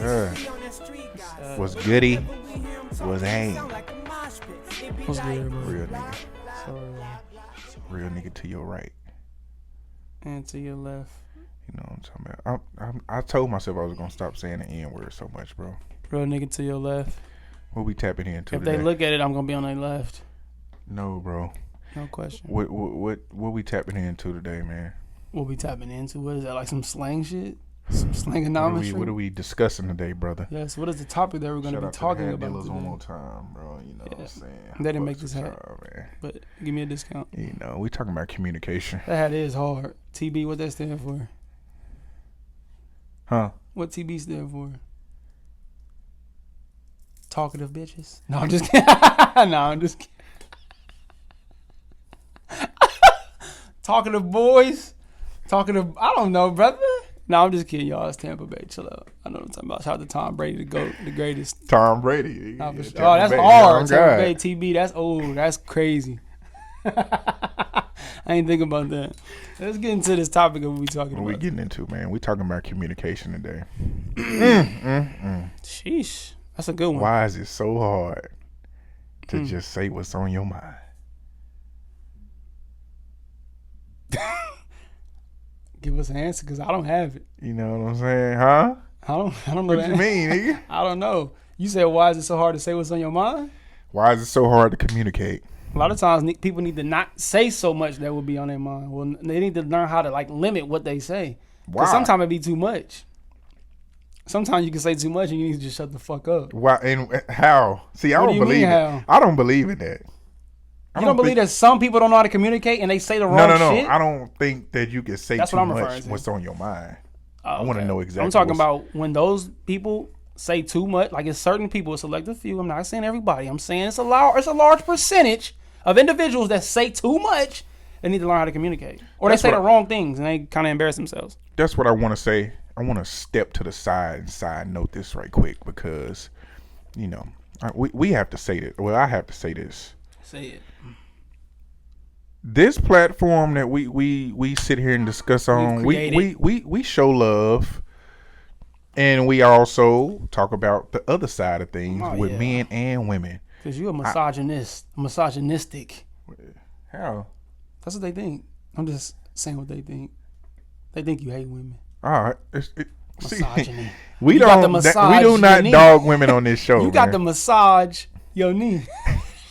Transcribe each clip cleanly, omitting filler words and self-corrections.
good? What's goody? What's hang? What's good, bro? Real nigga. So, Real nigga to your right. and to your left. You know what I'm talking about. I told myself I was gonna stop saying the N word so much, bro. Real nigga to your left. What we tapping into If today? they look at it, I'm gonna be on their left. No, bro. No question. What we tapping into today, man? What we tapping into? What is that? Like some slang shit? Some slangonometry? What are we discussing today, brother? Yes. What is the topic that we're gonna Shout be out to talking the about dealers today? one more time, bro. You know what I'm saying? They didn't make Fucks this with hat. y'all, man. But give me a discount. You know, we talking about communication. That hat is hard. TB, what that stand for? Huh? What TB stand for? Talkative bitches? No, I'm just kidding. No, I'm just kidding. Talkative boys? Talkative, I don't know, brother. No, I'm just kidding, y'all. It's Tampa Bay. Chill out. I know what I'm talking about. Shout out to Tom Brady, the GOAT, the greatest. Tom Brady. Nah, for Yeah, sure. Oh, that's Bay. hard. Oh, Tampa God. Bay TB. That's old. That's crazy. I ain't think about that. Let's get into this topic of what we talking What about. we getting into, man? We talking about communication today. Sheesh. That's a good one. Why is it so hard to just say what's on your mind? Give us an answer because I don't have it. You know what I'm saying? Huh? I don't know What you mean, nigga? I don't know. You said, why is it so hard to say what's on your mind? Why is it so hard to communicate? A lot of times people need to not say so much that would be on their mind. Well, they need to learn how to like limit what they say. Why? Because sometimes it be too much. Sometimes you can say too much and you need to just shut the fuck up. Why and how? See, I What don't do you believe mean, it. how? I don't believe in that. You don't believe that some people don't know how to communicate and they say the wrong shit? No. I don't think that you can say That's too what I'm referring much to. what's on your mind. Oh, I want to okay. know exactly. I'm talking about when those people say too much. Like it's certain people, a select few. I'm not saying everybody. I'm saying it's a large percentage of individuals that say too much. They need to learn how to communicate, or they say the wrong things and they kind of embarrass themselves. That's what I want to say. I want to step to the side and side note this right quick because, you know, we have to say this. Well, I have to say this. Say it. This platform that we sit here and discuss on, we show love, and we also talk about the other side of things with men and women. Because you're a misogynistic. How? That's what they think. I'm just saying what they think. They think you hate women. All right. Misogyny. We You got the massage do your not knee. dog women on this show. You got man. the massage your knee.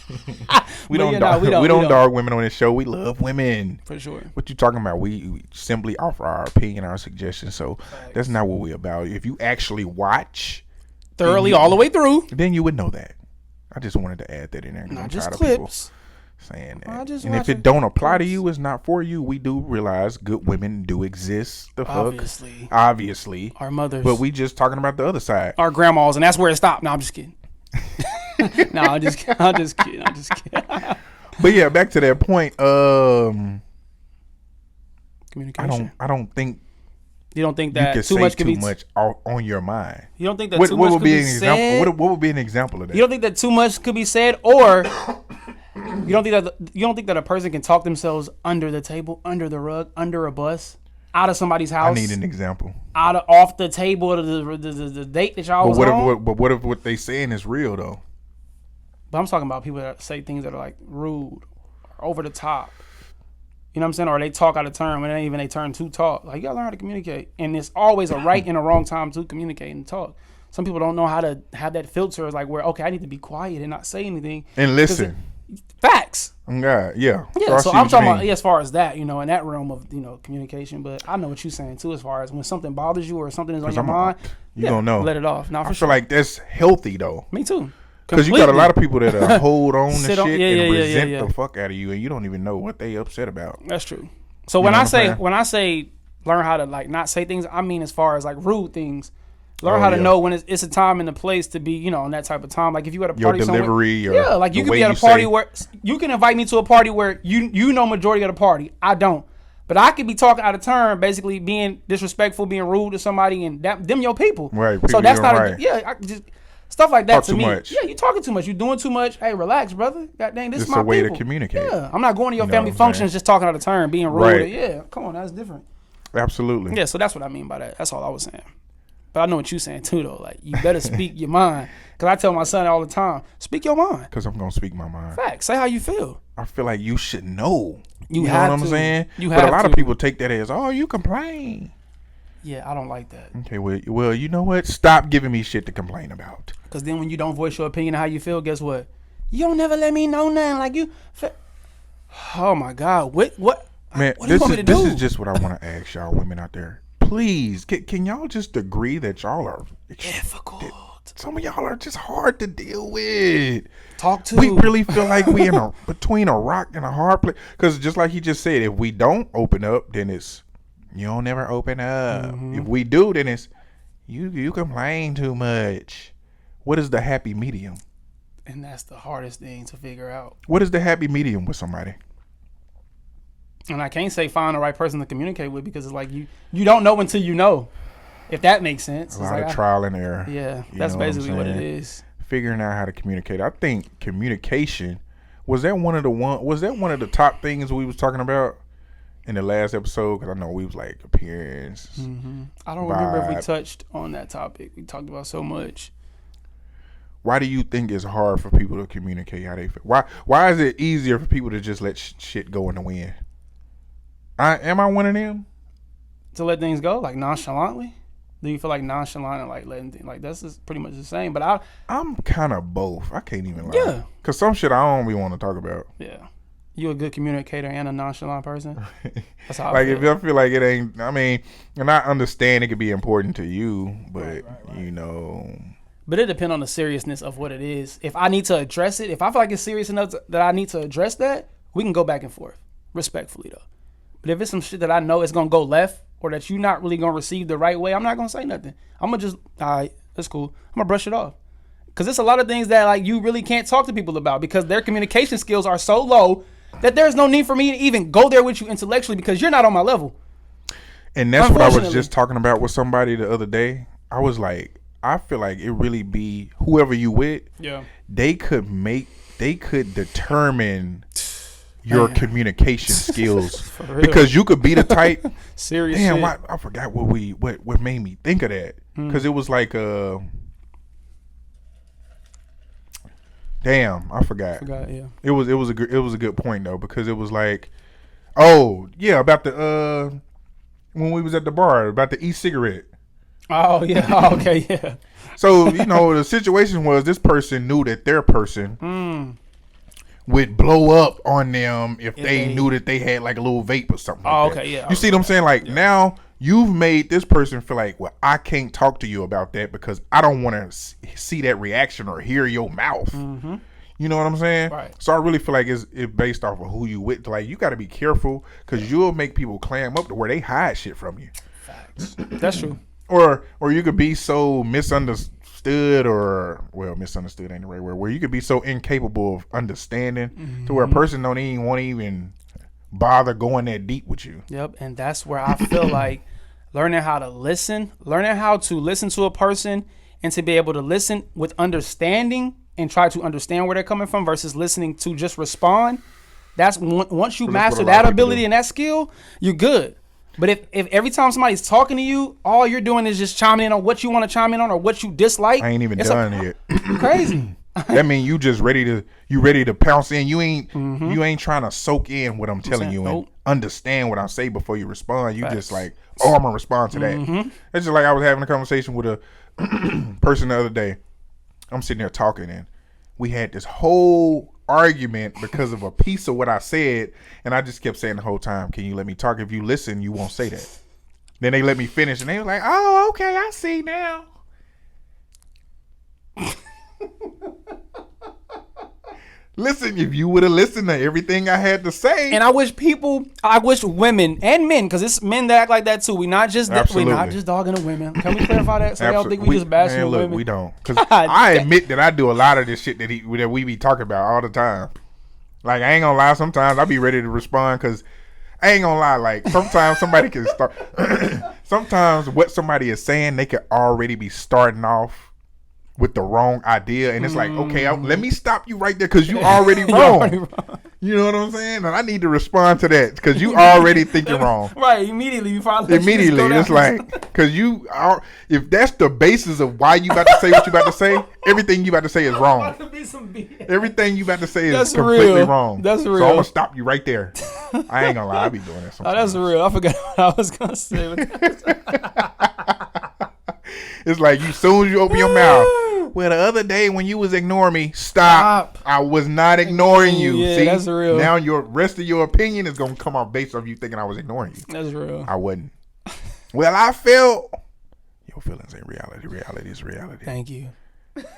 We But don't yeah, dog, we don't dog women on this show. We love women. For sure. What you talking about? We simply offer our opinion, our suggestions. So that's not what we're about. If you actually watch Thoroughly all the way through. then you would know that. I just wanted to add that in there. Not I'm just tired of people clips. saying I that. just And if watch it it. don't apply to Clips. you, it's not for you. We do realize good women do exist. The fuck, obviously. Our mothers. But we just talking about the other side. Our grandmas, and that's where it stopped. No, I'm just kidding. No, I'm just kidding. But yeah, back to that point. Communication. I don't think You don't think you that can too say much could too be much on your mind. You don't think that What too much would could be be an said? example? What would be an example of that? You don't think that too much could be said, or you don't think that a person can talk themselves under the table, under the rug, under a bus, out of somebody's house? I need an example. Off the table of the date that y'all was on. But what if what they saying is real though? But I'm talking about people that say things that are like rude, or over the top. You know what I'm saying? Or they talk out of turn when they turn to talk. Like, you gotta learn how to communicate. And it's always a right and a wrong time to communicate and talk. Some people don't know how to have that filter, like where, okay, I need to be quiet and not say anything. And listen. Facts. God, yeah. Yeah, so I'm talking about as far as that, in that realm of, communication. But I know what you're saying too, as far as when something bothers you or something is on your mind. You don't know. Let it off. Now, I feel like that's healthy though. Me too. Because you got a lot of people that hold on to shit on- and resent the fuck out of you, and you don't even know what they upset about. That's true. So when I say learn how to like not say things, I mean as far as like rude things. Learn how to know when it's a time and a place to be, in that type of time. Like if you at a party your delivery, somewhere, like you could be at a party where you can invite me to a party where you know majority of the party. I don't. But I could be talking out of turn, basically being disrespectful, being rude to somebody, and them your people. Right. So that's not right. stuff like that Talk to too me. much. Yeah, you talking too much. You doing too much. Hey, relax, brother. God dang, this is It's my a way people. to communicate. Yeah, I'm not going to your You know family what I'm functions saying? just talking out of turn, being rude. Right. Yeah, come on, that's different. Absolutely. Yeah, so that's what I mean by that. That's all I was saying. But I know what you're saying too, though. Like, you better speak your mind. Because I tell my son all the time, speak your mind. Because I'm going to speak my mind. Facts. Say how you feel. I feel like you should know. You know have what I'm to. saying? You but have a lot to. of people take that as, oh, you complain. Yeah, I don't like that. Okay, well, you know what? Stop giving me shit to complain about. Because then when you don't voice your opinion of how you feel, guess what? You don't never let me know nothing. Like you. Oh my God. What? Man, what do you want me to do? This is just what I want to ask y'all women out there. Please, can y'all just agree that y'all are difficult? Some of y'all are just hard to deal with. Talk to. We really feel like we between a rock and a hard place. Because just like he just said, if we don't open up, then it's you don't never open up. If we do, then it's you complain too much. What is the happy medium? And that's the hardest thing to figure out. What is the happy medium with somebody? And I can't say find the right person to communicate with because it's like you don't know until you know. If that makes sense. A lot of trial and error. Yeah, that's basically what it is. Figuring out how to communicate. I think communication was that one of the top things we was talking about in the last episode? Because I know we was like appearance. I don't remember if we touched on that topic. We talked about so much. Why do you think it's hard for people to communicate how they feel? Why is it easier for people to just let shit go in the wind? Am I one of them? To let things go, like nonchalantly? Do you feel like nonchalant and like letting things, like that's just pretty much the same? But I'm kind of both. I can't even lie. Yeah. Because some shit I don't even want to talk about. Yeah. You a good communicator and a nonchalant person? That's how like I feel. if I feel like it ain't, I mean, and I understand it could be important to you, but right. you know. But it depends on the seriousness of what it is. If I need to address it, if I feel like it's serious enough that I need to address that, we can go back and forth. Respectfully though. But if it's some shit that I know it's going to go left or that you're not really going to receive the right way, I'm not going to say nothing. I'm going to just, all right, that's cool. I'm going to brush it off. Because there's a lot of things that like you really can't talk to people about because their communication skills are so low that there's no need for me to even go there with you intellectually because you're not on my level. And that's what I was just talking about with somebody the other day. I was like, I feel like it really be whoever you with. Yeah. They could determine your communication skills because you could be the type. Serious. Damn, shit. I forgot what made me think of that because it was like damn, I forgot. Yeah. It was a good point though because it was like, oh yeah, about the when we was at the bar about the e-cigarette. Oh yeah. Oh, okay. Yeah. So you know the situation was this person knew that their person would blow up on them if they knew that they had like a little vape or something. Like that. Yeah. You see what I'm saying? Like now you've made this person feel like, well, I can't talk to you about that because I don't want to see that reaction or hear your mouth. You know what I'm saying? Right. So I really feel like it's based off of who you with. Like you got to be careful because you'll make people clam up to where they hide shit from you. Facts. That's true. Or you could be so misunderstood misunderstood ain't the right word, where you could be so incapable of understanding to where a person don't even want to even bother going that deep with you. Yep, and that's where I feel like learning how to listen to a person and to be able to listen with understanding and try to understand where they're coming from versus listening to just respond. That's once you master that ability and that skill, you're good. But if every time somebody's talking to you, all you're doing is just chiming in on what you want to chime in on or what you dislike. I ain't even done yet. Crazy. That mean you just ready to pounce in. You ain't trying to soak in what I'm telling you and understand what I say before you respond. You just like, oh, I'm gonna respond to that. It's just like I was having a conversation with a person the other day. I'm sitting there talking and we had this whole argument because of a piece of what I said, and I just kept saying the whole time, can you let me talk? If you listen, you won't say that. Then they let me finish and they were like, oh, okay, I see now. Listen, if you would have listened to everything I had to say. And I wish women and men, because it's men that act like that too. We're not just dogging the women. Can we clarify that? So they don't think we just bashing the women. We don't. Because I admit that I do a lot of this shit that we be talking about all the time. Like, I ain't gonna lie, sometimes I be ready to respond because I ain't gonna lie, like, sometimes somebody can start. Sometimes what somebody is saying, they could already be starting off with the wrong idea, and it's like, okay, let me stop you right there because you already wrong. You know what I'm saying? And I need to respond to that because you already thinking wrong. Right, immediately you probably it's like because you are. If that's the basis of why you about to say what you about to say, everything you about to say is wrong. Everything you about to say is completely wrong. That's real. So I'm gonna stop you right there. I ain't gonna lie, I be doing that sometimes. Oh, that's real. I forgot what I was gonna say. It's like you soon as you open your mouth. Well, the other day when you was ignoring me, stop. I was not ignoring you. Yeah, see, that's real. Now your rest of your opinion is gonna come off based off you thinking I was ignoring you. That's real. I wasn't. Well, I felt your feelings ain't reality. Reality is reality. Thank you.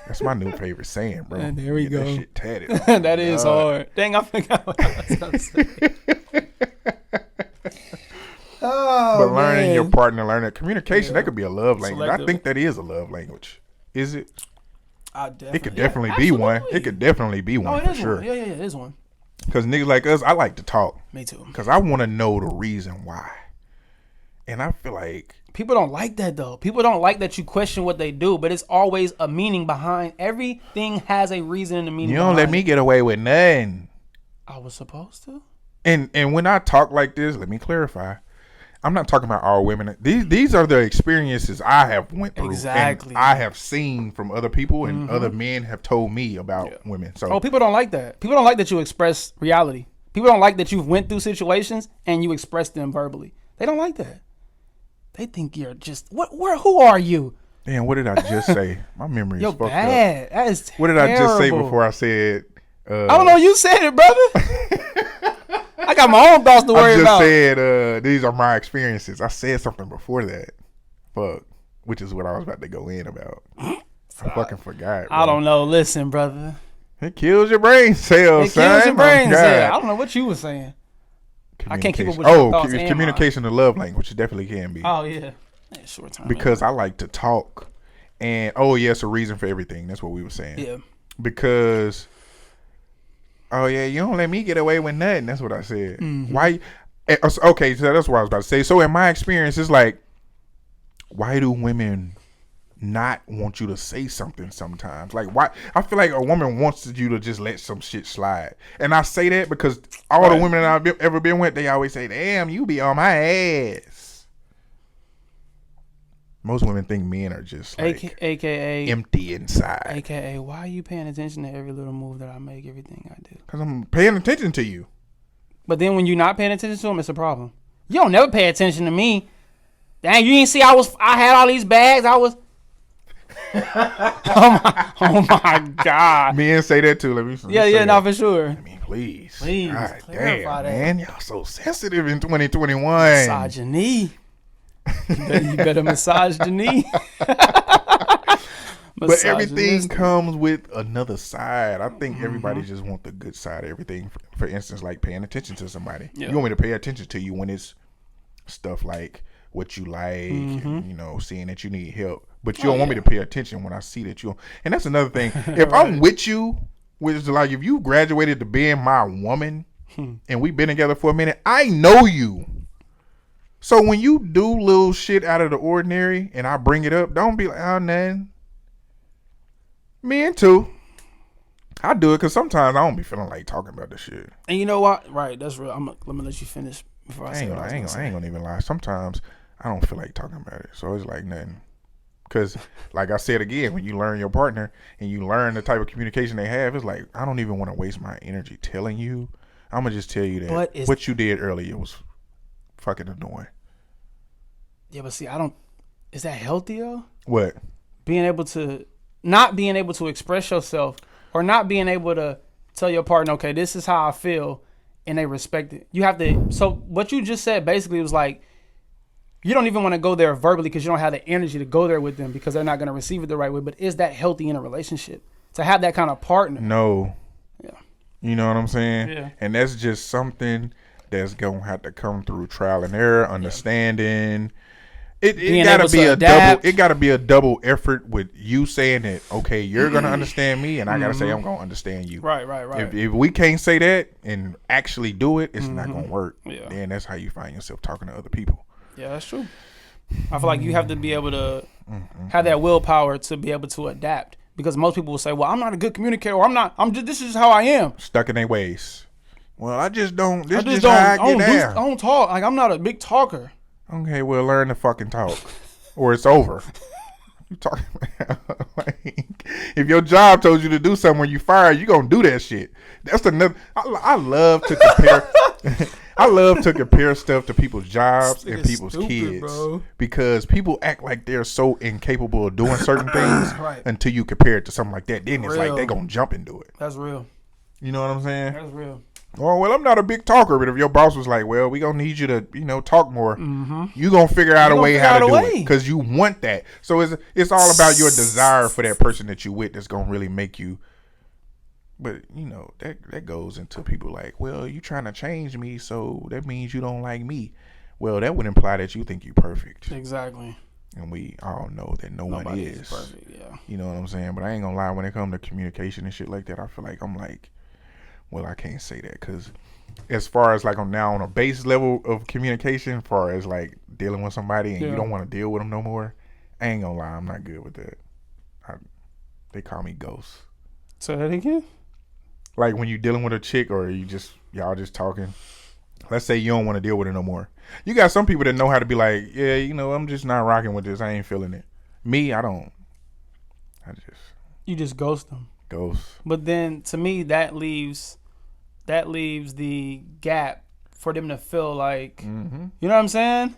That's my new favorite saying, bro. And there we go. That shit tatted. That is hard. Dang, I forgot what I was gonna say. But learning your partner, learning communication, that could be a love language. I think that is a love language. Is it? It could definitely be one. It could definitely be one for sure. Yeah, it is one. Because niggas like us, I like to talk. Me too. Because I want to know the reason why. And I feel like people don't like that though. People don't like that you question what they do, but it's always a meaning behind. Everything has a reason and a meaning. You don't let me get away with nothing. I was supposed to. And when I talk like this, let me clarify. I'm not talking about all women. These are the experiences I have went through. Exactly. And I have seen from other people and other men have told me about women. So people don't like that. People don't like that you express reality. People don't like that you've went through situations and you express them verbally. They don't like that. They think you're just who are you? Man, what did I just say? My memory is fucked bad. up. That is terrible. What did I just say before I said I don't know, you said it, brother. I got my own thoughts to worry about. I just said these are my experiences. I said something before that. Fuck. Which is what I was about to go in about. I fucking forgot. Bro. I don't know. Listen, brother. It kills your brain cells, son. It kills your brain cells. I don't know what you were saying. I can't keep up with your thoughts. Communication and love language. It definitely can be. Oh, yeah. Short time. Because I like to talk. And, it's a reason for everything. That's what we were saying. Yeah. Because... Oh, yeah, you don't let me get away with nothing. That's what I said. Mm-hmm. Why? Okay, so that's what I was about to say. So in my experience, it's like, why do women not want you to say something sometimes? Like, why? I feel like a woman wants you to just let some shit slide. And I say that because all the women that I've ever been with, they always say, damn, you be on my ass. Most women think men are just like AKA empty inside. AKA, why are you paying attention to every little move that I make, everything I do? Because I'm paying attention to you. But then when you're not paying attention to them, it's a problem. You don't never pay attention to me. Dang, you didn't see I had all these bags. I was. oh my God. Men say that too. Let me. No, for sure. I mean, please. God, damn, that. Man, y'all so sensitive in 2021. Misogyny. You better massage the knee. But everything comes with another side. I think everybody just want the good side of everything. For instance, like paying attention to somebody. Yeah. You want me to pay attention to you when it's stuff like what you like, and, seeing that you need help. But you don't want me to pay attention when I see that you. And that's another thing. If I'm with you, which is like if you graduated to being my woman, and we've been together for a minute, I know you. So when you do little shit out of the ordinary and I bring it up, don't be like, oh, nothing. Me too. I do it because sometimes I don't be feeling like talking about this shit. And you know what? Right, that's real. Let me let you finish before I say what I ain't gonna even lie. Sometimes I don't feel like talking about it. So it's like nothing. Because like I said again, when you learn your partner and you learn the type of communication they have, it's like, I don't even want to waste my energy telling you. I'm going to just tell you that what you did earlier was fucking annoying. Yeah, but see, is that healthy though? What? Not being able to express yourself or not being able to tell your partner, okay, this is how I feel, and they respect it. You have to, so what you just said basically was like, you don't even want to go there verbally because you don't have the energy to go there with them because they're not going to receive it the right way. But is that healthy in a relationship? To have that kind of partner? No. Yeah. You know what I'm saying? Yeah. And that's just something that's going to have to come through trial and error, understanding. It gotta be a double. It gotta be a double effort with you saying that. Okay, you're gonna understand me, and I gotta say I'm gonna understand you. Right. If we can't say that and actually do it, it's not gonna work. Yeah. Then that's how you find yourself talking to other people. Yeah, that's true. I feel like you have to be able to have that willpower to be able to adapt, because most people will say, "Well, I'm not a good communicator. Or I'm not. This is how I am." Stuck in their ways. Well, I just don't. This I just just don't. how I get down. I don't talk. Like, I'm not a big talker. Okay, well, learn to fucking talk, or it's over. You talking about? Like, if your job told you to do something when you fired, you gonna do that shit. That's another. I love to compare. I love to compare stuff to people's jobs and people's kids, bro. Because people act like they're so incapable of doing certain things right. Until you compare it to something like that. Then it's like they gonna jump and do it. That's real. You know what I'm saying? That's real. Oh, well, I'm not a big talker, but if your boss was like, well, we gonna need you to, talk more, you gonna figure out a way how to do it because you want that. So it's all about your desire for that person that you with that's gonna really make you. But that goes into people like, well, you trying to change me, so that means you don't like me. Well, that would imply that you think you perfect. Exactly. And we all know that nobody is perfect. Yeah. You know what I'm saying? But I ain't gonna lie, when it comes to communication and shit like that, I feel like I'm like. Well, I can't say that because as far as like I'm now on a base level of communication, as far as like dealing with somebody and you don't want to deal with them no more, I ain't gonna lie, I'm not good with that. They call me ghost. Say that again? Like when you dealing with a chick or y'all just talking. Let's say you don't want to deal with it no more. You got some people that know how to be like, yeah, I'm just not rocking with this. I ain't feeling it. Me, I don't. You just ghost them. Ghost. But then to me, that leaves the gap for them to feel like, you know what I'm saying?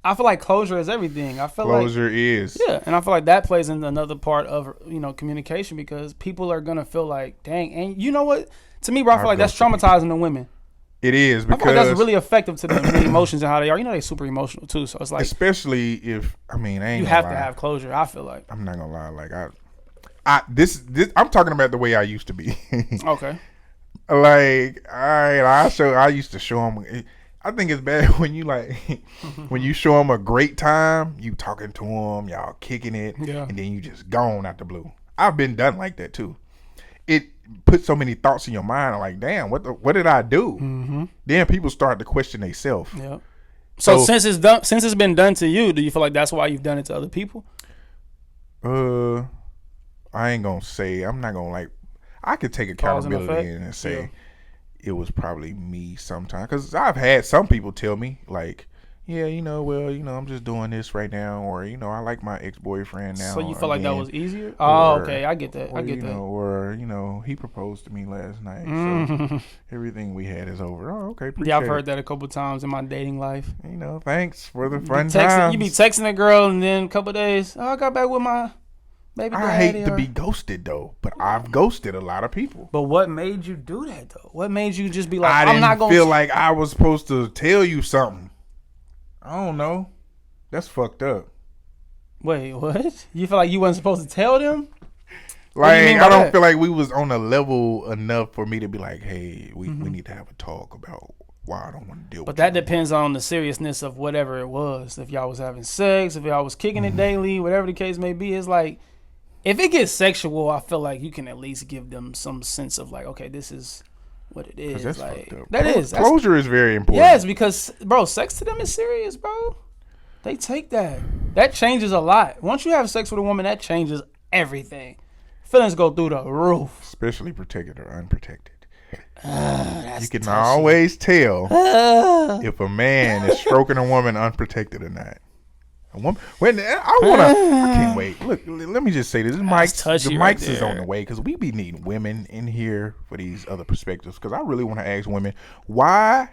I feel like closure is everything. Closure is. Yeah, and I feel like that plays into another part of, communication because people are going to feel like, dang, and you know what? To me, bro, I feel like that's traumatizing to women. It is because I feel like that's really effective to them, the emotions and how they are. They're super emotional too, so it's like. Especially if, I ain't you have to have closure, I feel like. I'm not going to lie. Like, this I'm talking about the way I used to be. Okay. Like, I used to show them. I think it's bad when you when you show them a great time, you talking to them, y'all kicking it, and then you just gone out the blue. I've been done like that too. It puts so many thoughts in your mind. Like, damn, what did I do? Mm-hmm. Then people start to question themselves. Yeah. So since it's been done to you, do you feel like that's why you've done it to other people? I ain't gonna say. I'm not gonna I could take accountability and say it was probably me sometimes. Because I've had some people tell me, like, yeah, I'm just doing this right now. Or, I like my ex-boyfriend now. So you feel like that was easier? Oh, okay. I get that. Or, he proposed to me last night. So everything we had is over. Oh, okay. Yeah, I've heard that a couple times in my dating life. Thanks for the fun times. You be texting a girl and then a couple days, I got back with my... I hate to be ghosted though, but I've ghosted a lot of people. But what made you do that though? What made you just be like, I'm not gonna feel like I was supposed to tell you something? I don't know. That's fucked up. Wait, what? You feel like you wasn't supposed to tell them? Like, I don't feel like we was on a level enough for me to be like, hey, we need to have a talk about why I don't want to deal with But that depends on the seriousness of whatever it was. If y'all was having sex, if y'all was kicking it daily, whatever the case may be, it's like, if it gets sexual, I feel like you can at least give them some sense of like, okay, this is what it is. That's like fucked up. that Closure is very important. Yes, because bro, sex to them is serious, bro. They take that. That changes a lot. Once you have sex with a woman, that changes everything. Feelings go through the roof. Especially protected or unprotected. You can always tell if a man is stroking a woman unprotected or not. I can't wait. Look, let me just say this. The mics is on the way because we be needing women in here for these other perspectives. Because I really want to ask women, why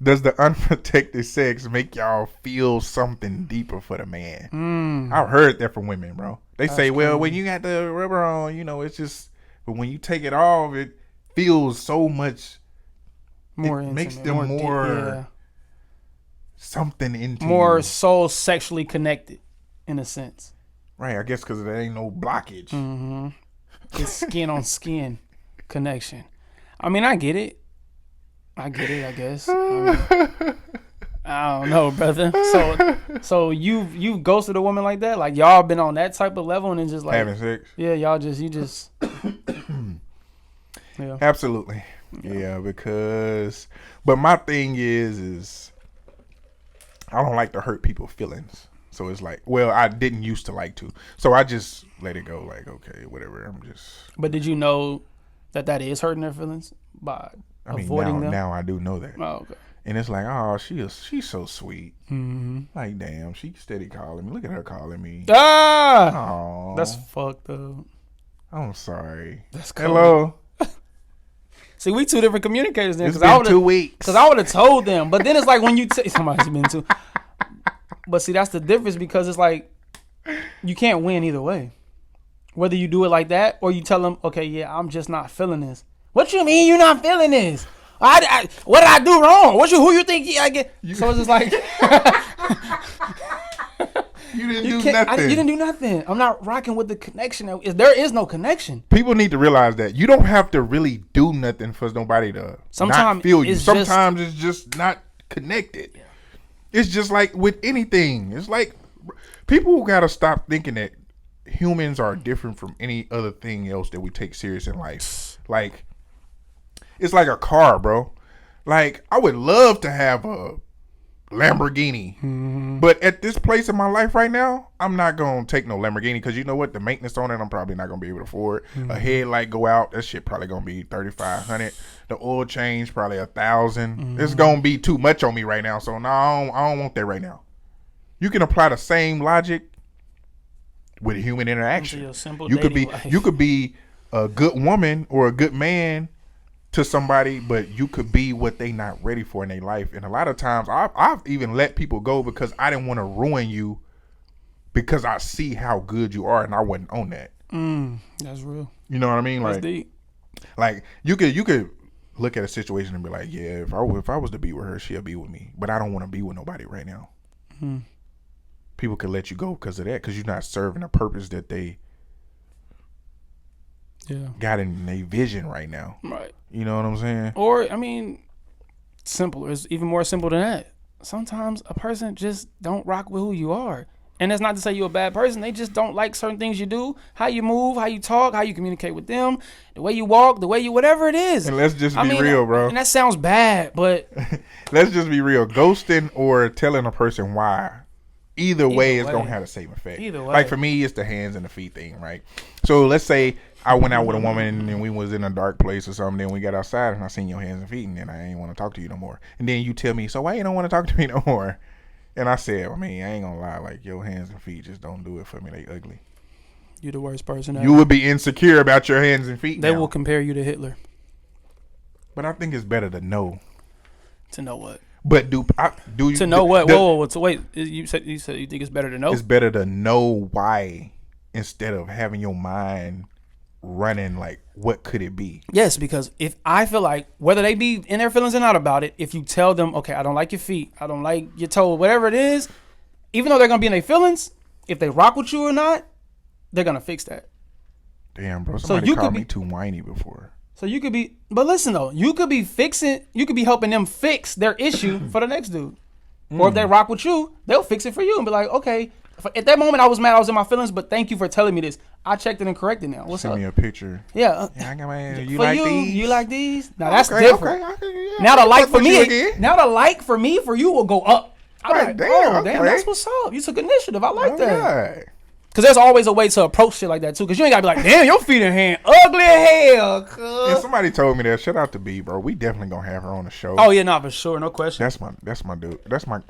does the unprotected sex make y'all feel something deeper for the man? I've heard that from women, bro. They say, well, when you got the rubber on, it's just, but when you take it off, it feels so much more. It makes them more. Something into more soul sexually connected in a sense, right? I guess because there ain't no blockage. It's skin on skin connection. I get it. I guess. I don't know, brother. So you ghosted a woman like that? Like y'all been on that type of level and then just like having sex? Yeah, you just. Yeah. Absolutely. Yeah, because. But my thing is. I don't like to hurt people's feelings. So it's like, well, I didn't used to like to. So I just let it go like, okay, whatever. But did you know that is hurting their feelings? I mean, avoiding them. Now I do know that. Oh, okay. And it's like, oh, she's so sweet. Mm-hmm. Like, damn, she steady calling me. Look at her calling me. Ah, Aww. that's fucked up. I'm sorry. That's cool. Hello. See, we two different communicators then. It's been 2 weeks. Because I would have told them. But then it's like when you somebody's been too. But see, that's the difference because it's like you can't win either way. Whether you do it like that or you tell them, okay, yeah, I'm just not feeling this. What you mean you're not feeling this? What did I do wrong? Who you think I get? So it's just like you didn't do nothing. You didn't do nothing. I'm not rocking with the connection. There is no connection. People need to realize that you don't have to really do nothing for nobody to not feel you. Sometimes it's just not connected. Yeah. It's just like with anything. It's like people gotta stop thinking that humans are different from any other thing else that we take serious in life. Like, it's like a car, bro. Like, I would love to have a Lamborghini, but at this place in my life right now, I'm not gonna take no Lamborghini because you know what? The maintenance on it, I'm probably not gonna be able to afford. A headlight go out, that shit probably gonna be $3,500. The oil change probably $1,000. It's gonna be too much on me right now. So no, I don't want that right now. You can apply the same logic with human interaction. You could be a good woman or a good man to somebody, but you could be what they not ready for in their life. And a lot of times I've even let people go because I didn't want to ruin you because I see how good you are and I wasn't on that. That's real. You know what I mean? That's deep. Like you could look at a situation and be like, yeah, if I was to be with her, she'll be with me. But I don't want to be with nobody right now. People could let you go because of that, because you're not serving a purpose that they got in their vision right now. Right. You know what I'm saying? Or, I mean, simpler. It's even more simple than that. Sometimes a person just don't rock with who you are. And that's not to say you're a bad person. They just don't like certain things you do, how you move, how you talk, how you communicate with them, the way you walk, the way you, whatever it is. And let's just be real, bro. And that sounds bad, but let's just be real. Ghosting or telling a person why, either way, it's going to have the same effect. Either way. Like for me, it's the hands and the feet thing, right? So let's say I went out with a woman and we was in a dark place or something. Then we got outside and I seen your hands and feet, and then I ain't want to talk to you no more. And then you tell me, so why you don't want to talk to me no more? And I said, I mean, I ain't gonna lie, like your hands and feet just don't do it for me. They ugly. You the worst person ever. You would be insecure about your hands and feet. They will compare you to Hitler. But I think it's better to know. To know what? But do you to know what? Whoa. So wait, you said you think it's better to know? It's better to know why instead of having your mind running like what could it be. Yes, because if I feel like whether they be in their feelings or not about it, if you tell them, okay, I don't like your feet, I don't like your toe, whatever it is, even though they're gonna be in their feelings, if they rock with you or not, they're gonna fix that. Damn, bro, somebody called me too whiny before. So you could be, but listen though, you could be helping them fix their issue for the next dude. Or if they rock with you, they'll fix it for you and be like, okay, at that moment I was mad, I was in my feelings, but thank you for telling me this. I checked it and corrected now. What's up? Send me a picture. Yeah. I got my hands. You like these? You like these? Now that's different. Okay, yeah. Now the like for me for you will go up. I'm right, like, damn, that's what's up. You took initiative. I like that. Right. Cause there's always a way to approach shit like that too. Cause you ain't gotta be like, damn, your feet and hand ugly as hell. Cuz. And somebody told me that. Shout out to B, bro. We definitely gonna have her on the show. Oh yeah, no, for sure, no question. That's my dude. That's my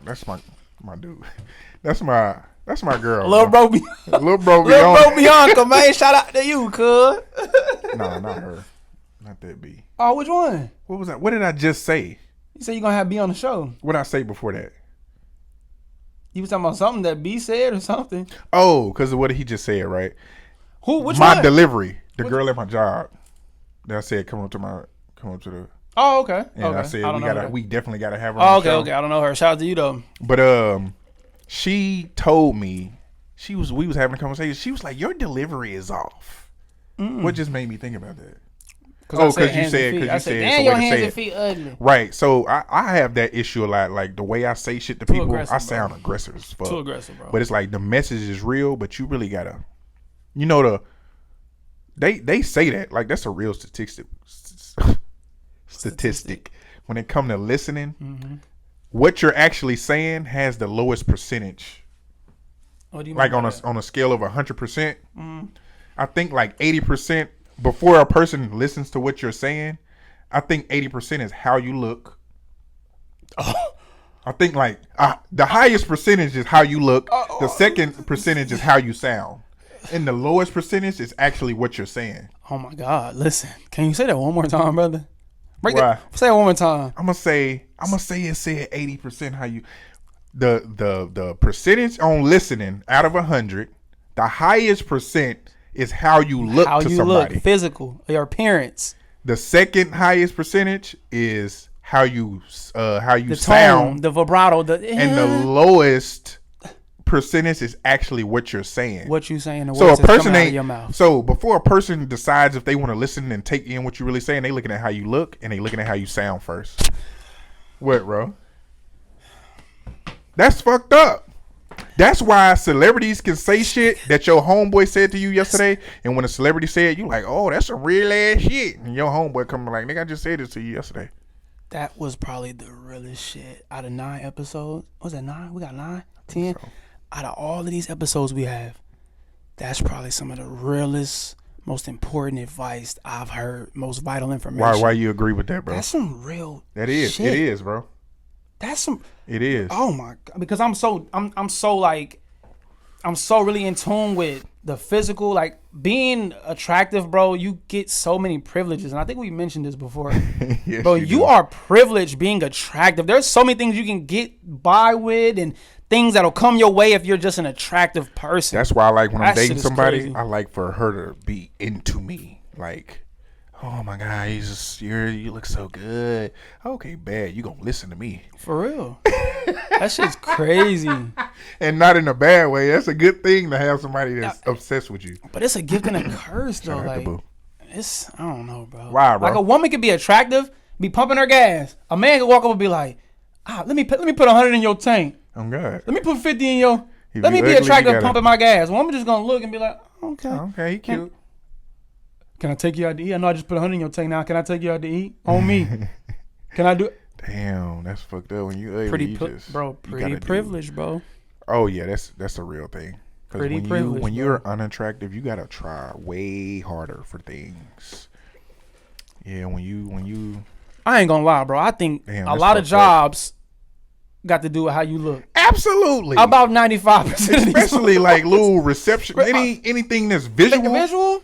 dude. That's my girl. Little bro Bianca, man. Shout out to you, cuz. No, not her. Not that B. Oh, which one? What was that? What did I just say? You said you're gonna have B on the show. What did I say before that? You was talking about something that B said or something. Oh, because of what he just said, right? Who? Which my one? Delivery. The girl at my job. That I said come up to the. Oh, okay. And okay. I said we definitely gotta have her. Oh, on the show. Okay. I don't know her. Shout out to you though. But she told me we was having a conversation. She was like, your delivery is off. What just made me think about that? Because you said damn, your hands and feet ugly. Right. So I have that issue a lot. Like the way I say shit to people, I sound aggressive as fuck. Too aggressive, bro. But it's like the message is real, but you really gotta, they say that like that's a real statistic. When it come to listening, what you're actually saying has the lowest percentage. What do you mean like on a scale of 100%, I think like 80%. Before a person listens to what you're saying, I think 80% is how you look. I think like the highest percentage is how you look. The second percentage is how you sound. And the lowest percentage is actually what you're saying. Oh my God! Listen, can you say that one more time, brother? Why? Say it one more time. I'm gonna say it said 80% how you. The percentage on listening out of 100, the highest percent is how you look to somebody. Look, physical, your appearance. The second highest percentage is how you the sound, tone, the vibrato, and the lowest percentage is actually what you're saying. What you saying? So a person out of your mouth. So before a person decides if they want to listen and take in what you're really saying, they looking at how you look and they looking at how you sound first. What, bro? That's fucked up. That's why celebrities can say shit that your homeboy said to you yesterday, and when a celebrity said, you like, oh, that's some real ass shit, and your homeboy coming like, nigga, I just said this to you yesterday. That was probably the realest shit out of 9 episodes. Was that 9? We got 9, 10. So. Out of all of these episodes we have, that's probably some of the realest, most important advice I've heard. Most vital information. Why you agree with that, bro? That's some real. That is. Shit. It is, bro. That's some. It is. Oh my God! Because I'm so really in tune with the physical, like being attractive, bro. You get so many privileges, and I think we mentioned this before, yes, bro. You are privileged being attractive. There's so many things you can get by with, and things that'll come your way if you're just an attractive person. That's why I like when I'm dating somebody. Crazy. I like for her to be into me, like. Oh my God, you look so good. Okay, bad. You gonna listen to me. For real. That shit's crazy. And not in a bad way. That's a good thing to have somebody that's obsessed with you. But it's a gift and a curse though. Like it's I don't know, bro. Why, bro? Like a woman could be attractive, be pumping her gas. A man could walk up and be like, let me put 100 in your tank. Oh God. Let me put 50 in your let me be attractive pumping my gas. A woman just gonna look and be like, okay. Okay, he cute. Can I take you out to eat? I know I just put 100 in your tank now. Can I take you out to eat? On me. Can I do it? Damn, that's fucked up. When you pretty privileged, bro. Oh yeah, that's a real thing. Pretty privileged. When you're unattractive, you gotta try way harder for things. Yeah, when you. I ain't gonna lie, bro. I think a lot of jobs got to do with how you look. Absolutely. About 95%. Especially like little reception, anything that's visual. Like visual.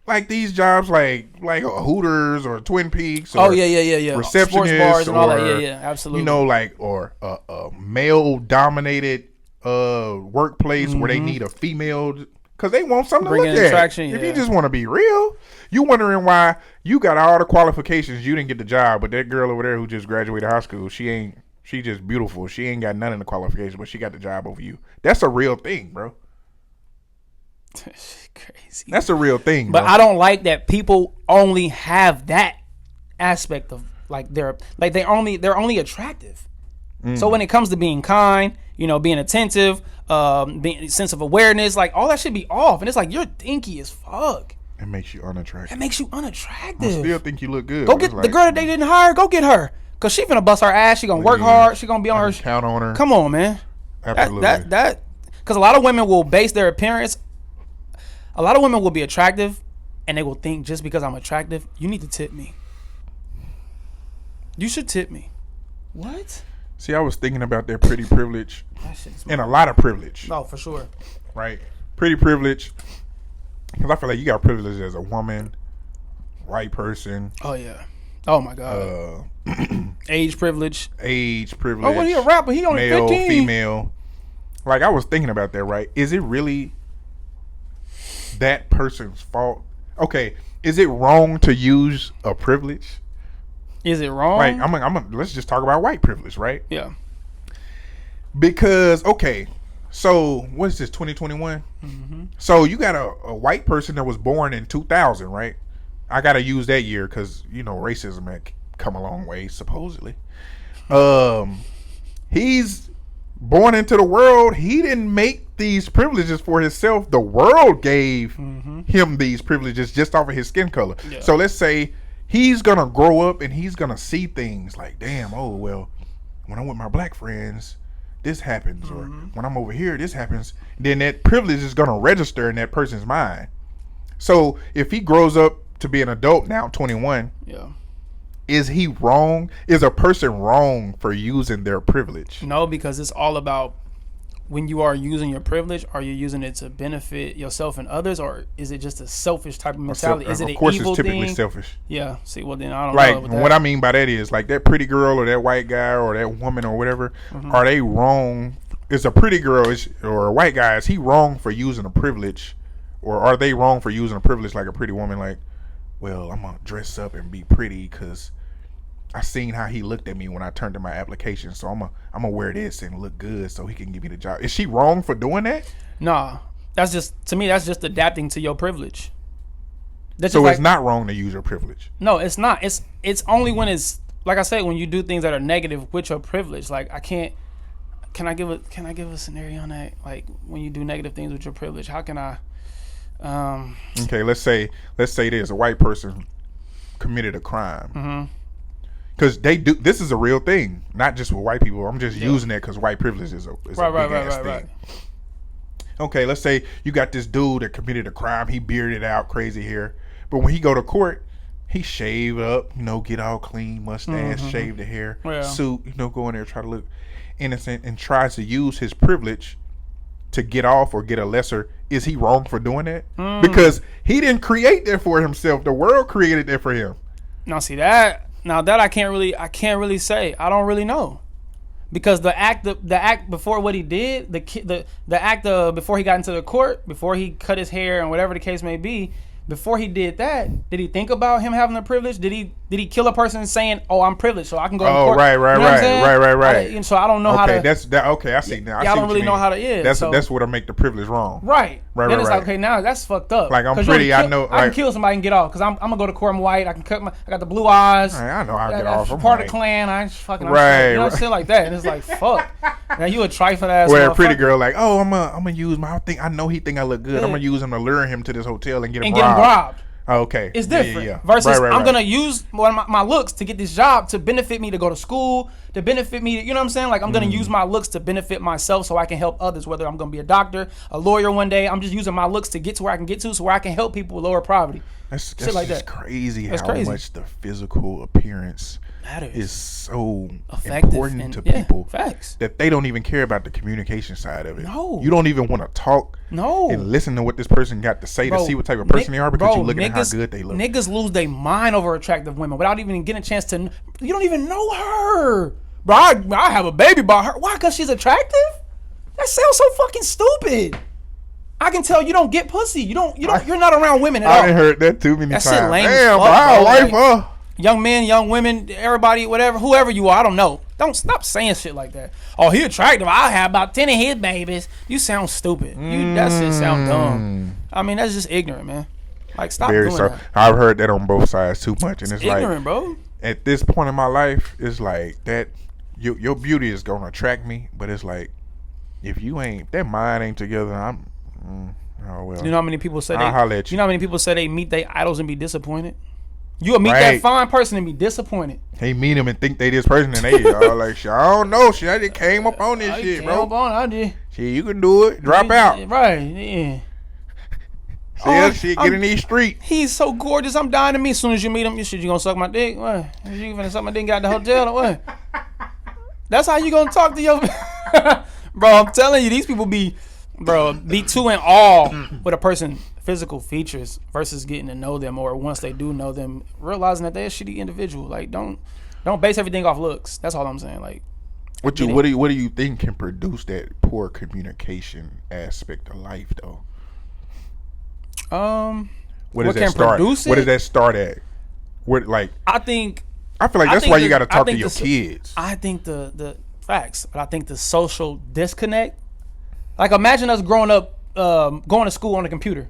Like these jobs, like a Hooters or Twin Peaks. Or yeah. Receptionist sports bars and all that. Yeah, absolutely. You know, like or a male-dominated workplace where they need a female because they want something to look at. If you just want to be real, you wondering why you got all the qualifications, you didn't get the job, but that girl over there who just graduated high school, she just beautiful. She ain't got none of the qualifications, but she got the job over you. That's a real thing, bro. Crazy. That's a real thing, but bro. I don't like that people only have that aspect of they're only attractive. So when it comes to being kind, being attentive, being sense of awareness, like all that should be off, and it's like you're dinky as fuck. It makes you unattractive. I still think you look good. Go get the girl that they didn't hire. Go get her, cause she finna bust her ass. She gonna work hard. She gonna be on her. Count on her. Come on, man. Absolutely. That because a lot of women will base their appearance. A lot of women will be attractive, and they will think just because I'm attractive, you need to tip me. You should tip me. What? See, I was thinking about their pretty privilege and a lot of privilege. Oh, for sure. Right? Pretty privilege. Because I feel like you got privilege as a woman, white person. Oh, yeah. Oh, my God. Age privilege. Oh, well, he a rapper. He only male, 15. Female. Like, I was thinking about that, right? Is it really that person's fault? Okay, is it wrong to use a privilege? Is it wrong? Like, let's just talk about white privilege, right? Yeah. Because, okay, so what is this, 2021? Mm-hmm. So you got a white person that was born in 2000, right? I got to use that year because, racism had come a long way, supposedly. He's born into the world. He didn't make these privileges for himself. The world gave him these privileges just off of his skin color. Yeah. So let's say he's going to grow up and he's going to see things like, damn, oh, well, when I'm with my black friends, this happens. Or when I'm over here, this happens. Then that privilege is going to register in that person's mind. So if he grows up to be an adult now, 21, yeah, is he wrong? Is a person wrong for using their privilege? No, because it's all about when you are using your privilege, are you using it to benefit yourself and others, or is it just a selfish type of mentality? Is it an evil thing? Of course, it's typically selfish. Yeah. See, well then I don't know. Like what I mean by that is like that pretty girl or that white guy or that woman or whatever. Are they wrong? Is a pretty girl or a white guy, is he wrong for using a privilege, or are they wrong for using a privilege like a pretty woman? Like, well, I'm gonna dress up and be pretty because I seen how he looked at me when I turned in my application, so I'm gonna wear this and look good so he can give me the job. Is she wrong for doing that? Nah, that's just, to me, that's just adapting to your privilege. So it's not wrong to use your privilege. No, it's not. It's only when it's, like I said, when you do things that are negative with your privilege. Like can I give a scenario on that? Like when you do negative things with your privilege, how can I? Okay, let's say there's a white person committed a crime. Because they do. This is a real thing, not just with white people. I'm just using that because white privilege is a big ass thing. Okay, let's say you got this dude that committed a crime. He bearded out, crazy hair, but when he go to court, he shave up, get all clean, mustache, shave the hair, suit, go in there, try to look innocent, and tries to use his privilege to get off or get a lesser. Is he wrong for doing that? Because he didn't create that for himself. The world created that for him. Now see that. Now that I can't really say. I don't really know, because the act before what he did, the act before he got into the court, before he cut his hair and whatever the case may be, before he did that, did he think about him having the privilege? Did he kill a person saying, "Oh, I'm privileged, so I can go to court"? Right. So I don't know how to. Okay, I see now. I don't really know how to. Yeah, that's what I make the privilege wrong. Right. Then it's like, okay, now that's fucked up. Like I'm pretty. I know. I can kill somebody and get off because I'm gonna go to court. I'm white. I can cut I got the blue eyes. I know how to get off. I'm part of the clan. I ain't fucking. Right. Shit like that. And it's like, fuck. Now you a trifling ass. Where a pretty girl like, oh, I'm gonna use my thing. I know he think I look good. I'm gonna use him to lure him to this hotel and get him robbed. Oh, okay. It's different. Versus I'm going to use one of my looks to get this job to benefit me, to go to school, to benefit me. You know what I'm saying? Like I'm going to use my looks to benefit myself so I can help others, whether I'm going to be a doctor, a lawyer one day. I'm just using my looks to get to where I can get to so where I can help people with lower poverty. That's like that. Crazy how much the physical appearance is so important to people. Facts. That they don't even care about the communication side of it. No. You don't even want to talk and listen to what this person got to say to see what type of person they are because you're looking at how good they look. Niggas lose their mind over attractive women without even getting a chance to. You don't even know her. Bro, I have a baby by her. Why? Because she's attractive? That sounds so fucking stupid. I can tell you don't get pussy. You're not around women at all. I done heard that too many times. That shit lame. Damn, bro, wife her. Young men, young women, everybody, whatever, whoever you are, I don't know. Don't stop saying shit like that. Oh, he attractive. I'll have about 10 of his babies. You sound stupid. That shit sound dumb. I mean, that's just ignorant, man. Like, stop doing that. I've heard that on both sides too much, and it's ignorant, like, bro. At this point in my life, it's like that. Your beauty is gonna attract me, but it's like if that mind ain't together, I'm. Oh well. You know how many people say I'll holler at you. You know how many people say they meet their idols and be disappointed? You'll meet that fine person and be disappointed. They meet them and think they this person and they all like, shit, I don't know. Shit, I just came up on this shit, bro. I did. Shit, you can do it. Drop out. Right, yeah. Shit, get in these streets. He's so gorgeous. I'm dying to meet. As soon as you meet him, you gonna suck my dick? What? You gonna suck my dick and got the hotel or what? That's how you gonna talk to your... Bro, I'm telling you, these people be too in awe with a person's physical features versus getting to know them, or once they do know them, realizing that they're a shitty individual. Like, don't base everything off looks. That's all I'm saying. Like, what do you think can produce that poor communication aspect of life, though? What does that start at? What, like, I feel like that's why you got to talk to your kids. I think the facts, but I think the social disconnect. Like, imagine us growing up, going to school on a computer.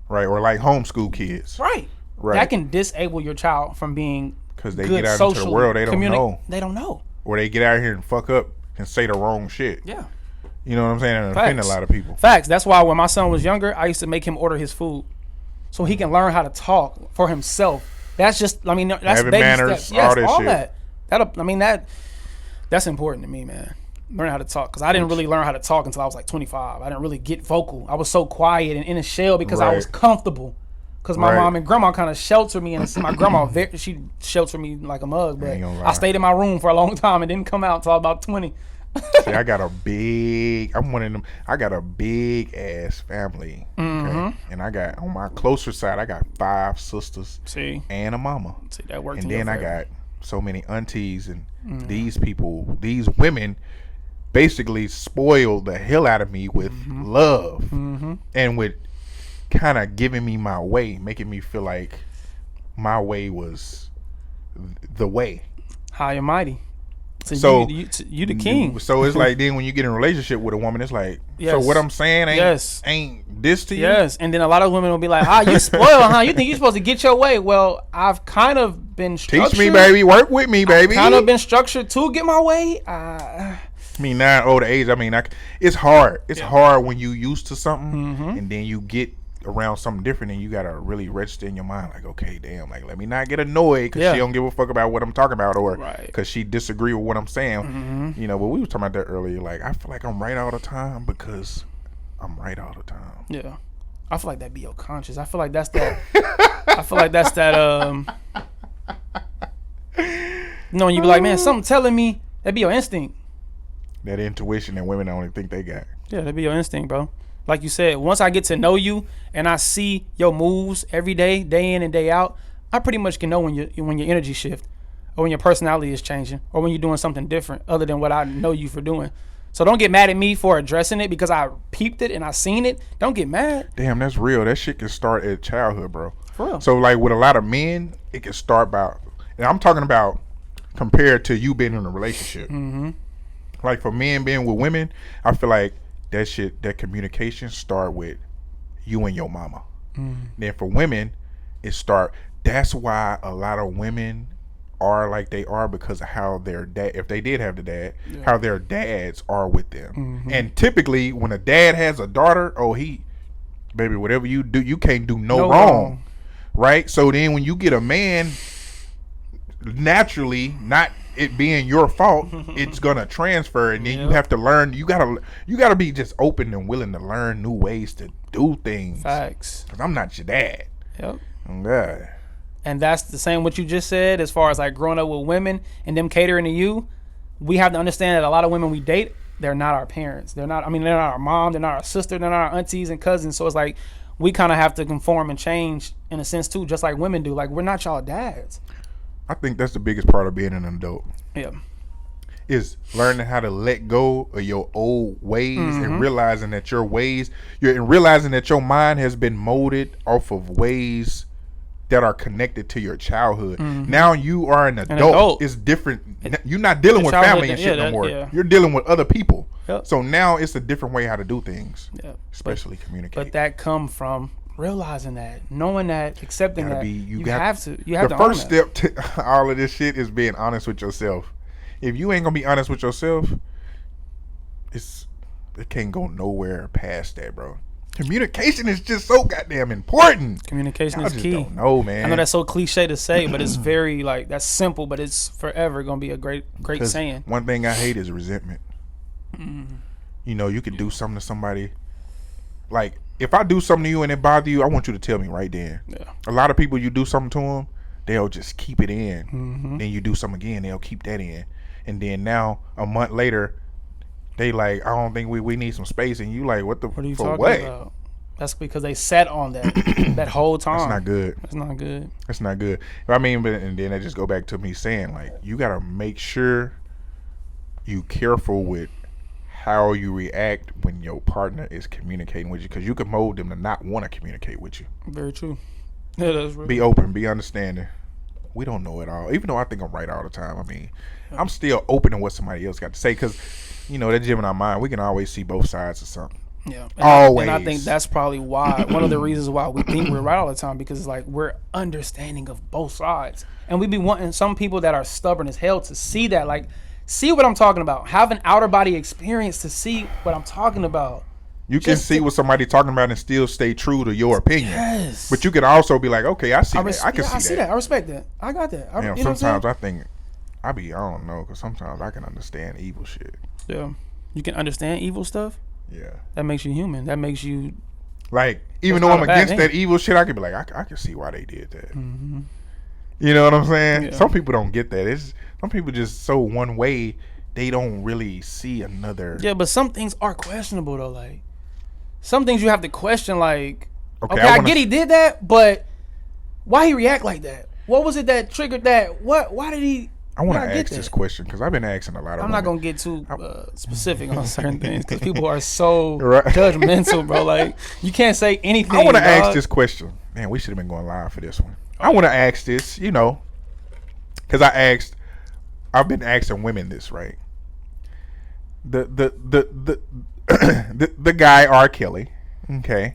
Right, or like homeschool kids. Right. That can disable your child from being because they get out into the world, they don't know. They don't know. Or they get out here and fuck up and say the wrong shit. Yeah. You know what I'm saying? And offend a lot of people. Facts. That's why when my son was younger, I used to make him order his food so he can learn how to talk for himself. That's just, I mean, that's having baby manners, steps. Yes, all that. That's important to me, man. Learn how to talk, because I didn't really learn how to talk until I was like 25. I didn't really get vocal. I was so quiet and in a shell because I was comfortable because my mom and grandma kind of sheltered me, and my grandma she sheltered me like a mug. But I stayed in my room for a long time and didn't come out until about 20. See, I got a big. I'm one of them. I got a big ass family. Okay? And I got on my closer side. I got 5 sisters. See, and a mama. See, that worked. And then I got so many aunties, and these people, these women, basically spoiled the hell out of me with love and with kind of giving me my way, making me feel like my way was the way. High and mighty. So you the king. So it's like then when you get in a relationship with a woman, it's like, so what I'm saying ain't this to you? Yes. And then a lot of women will be like, you spoiled, huh? You think you're supposed to get your way? Well, I've kind of been structured. Teach me, baby. Work with me, baby. I've kind of been structured to get my way. I mean, now at older age, I mean, it's hard. It's hard when you used to something and then you get around something different and you gotta really register in your mind like, okay, damn, like let me not get annoyed because she don't give a fuck about what I'm talking about or because she disagree with what I'm saying. You know, but we were talking about that earlier. Like I feel like I'm right all the time because I'm right all the time. Yeah, I feel like that be your conscience. I feel like that's that. I feel like that's that. You know, you be like, man, something telling me that be your instinct. That intuition that women only think they got. Yeah, that be your instinct, bro. Like you said, once I get to know you and I see your moves every day, day in and day out, I pretty much can know when your energy shift or when your personality is changing or when you're doing something different other than what I know you for doing. So don't get mad at me for addressing it because I peeped it and I seen it. Don't get mad. Damn, that's real. That shit can start at childhood, bro. For real. So like with a lot of men, it can start about, and I'm talking about compared to you being in a relationship. Like for men being with women, I feel like that communication start with you and your mama. Then for women, that's why a lot of women are like they are because of how their dad, if they did have the dad, how their dads are with them. And typically when a dad has a daughter, baby, whatever you do, you can't do no wrong. Right? So then when you get a man, naturally, not it being your fault, it's gonna transfer, and then you have to learn. You gotta be just open and willing to learn new ways to do things. Facts. Cause I'm not your dad. Yep. Oh God. And that's the same what you just said as far as like growing up with women and them catering to you. We have to understand that a lot of women we date, they're not our parents. They're not our mom. They're not our sister. They're not our aunties and cousins. So it's like we kind of have to conform and change in a sense too, just like women do. Like we're not y'all dads. I think that's the biggest part of being an adult. Yeah. Is learning how to let go of your old ways and realizing that your mind has been molded off of ways that are connected to your childhood. Now you are an adult. It's different. You're not dealing with family and shit no more. Yeah. You're dealing with other people. Yep. So now it's a different way how to do things. Yep. Especially communicate. But that come from realizing that, knowing that, accepting that. You have to. The first step to all of this shit is being honest with yourself. If you ain't gonna be honest with yourself, it can't go nowhere past that, bro. Communication is just so goddamn important. Communication is key. Don't know, man. I know that's so cliche to say, but it's very that's simple, but it's forever gonna be a great saying. One thing I hate is resentment. You know, you could do something to somebody. Like if I do something to you and it bother you, I want you to tell me right then. Yeah. A lot of people, you do something to them, they'll just keep it in. Then you do something again, they'll keep that in. And then now a month later, they like, I don't think we need some space, and you like, what are you talking about? That's because they sat on that that whole time. That's not good. That's not good. That's not good. I mean, and then I just go back to me saying, like, you gotta make sure you careful with how you react when your partner is communicating with you, because you can mold them to not want to communicate with you. Very true. Yeah, that's real. Be open, be understanding. We don't know it all, even though I think I'm right all the time. I mean, I'm still open to what somebody else got to say, because you know that Gemineye mind, we can always see both sides of something. Yeah, always. And I think that's probably why one of the reasons why we think we're right all the time, because it's like we're understanding of both sides, and we be wanting some people that are stubborn as hell to see that, like, see what I'm talking about, have an outer body experience to see what I'm talking about. You can see what somebody talking about and still stay true to your opinion. Yes. But you can also be like, okay, I see that. I can see that. I respect that. I got that. Sometimes I think I don't know, because sometimes I can understand evil shit. Yeah. You can understand evil stuff? Yeah. That makes you human. That makes you Like, even though I'm against that evil shit, I could be like, I can see why they did that. Mm-hmm. You know what I'm saying? Yeah. Some people don't get that. Some people just so one way, they don't really see another. Yeah, but some things are questionable though. Like, some things you have to question. Like, okay, I get he did that, but why he react like that? What was it that triggered that? Why did he? I want to ask this question because I've been asking a lot of. I'm not gonna get too specific on certain things because people are so judgmental, bro. Like, you can't say anything. I want to ask this question. Man, we should have been going live for this one. I want to ask this, because I've been asking women this, right? The guy R. Kelly, okay.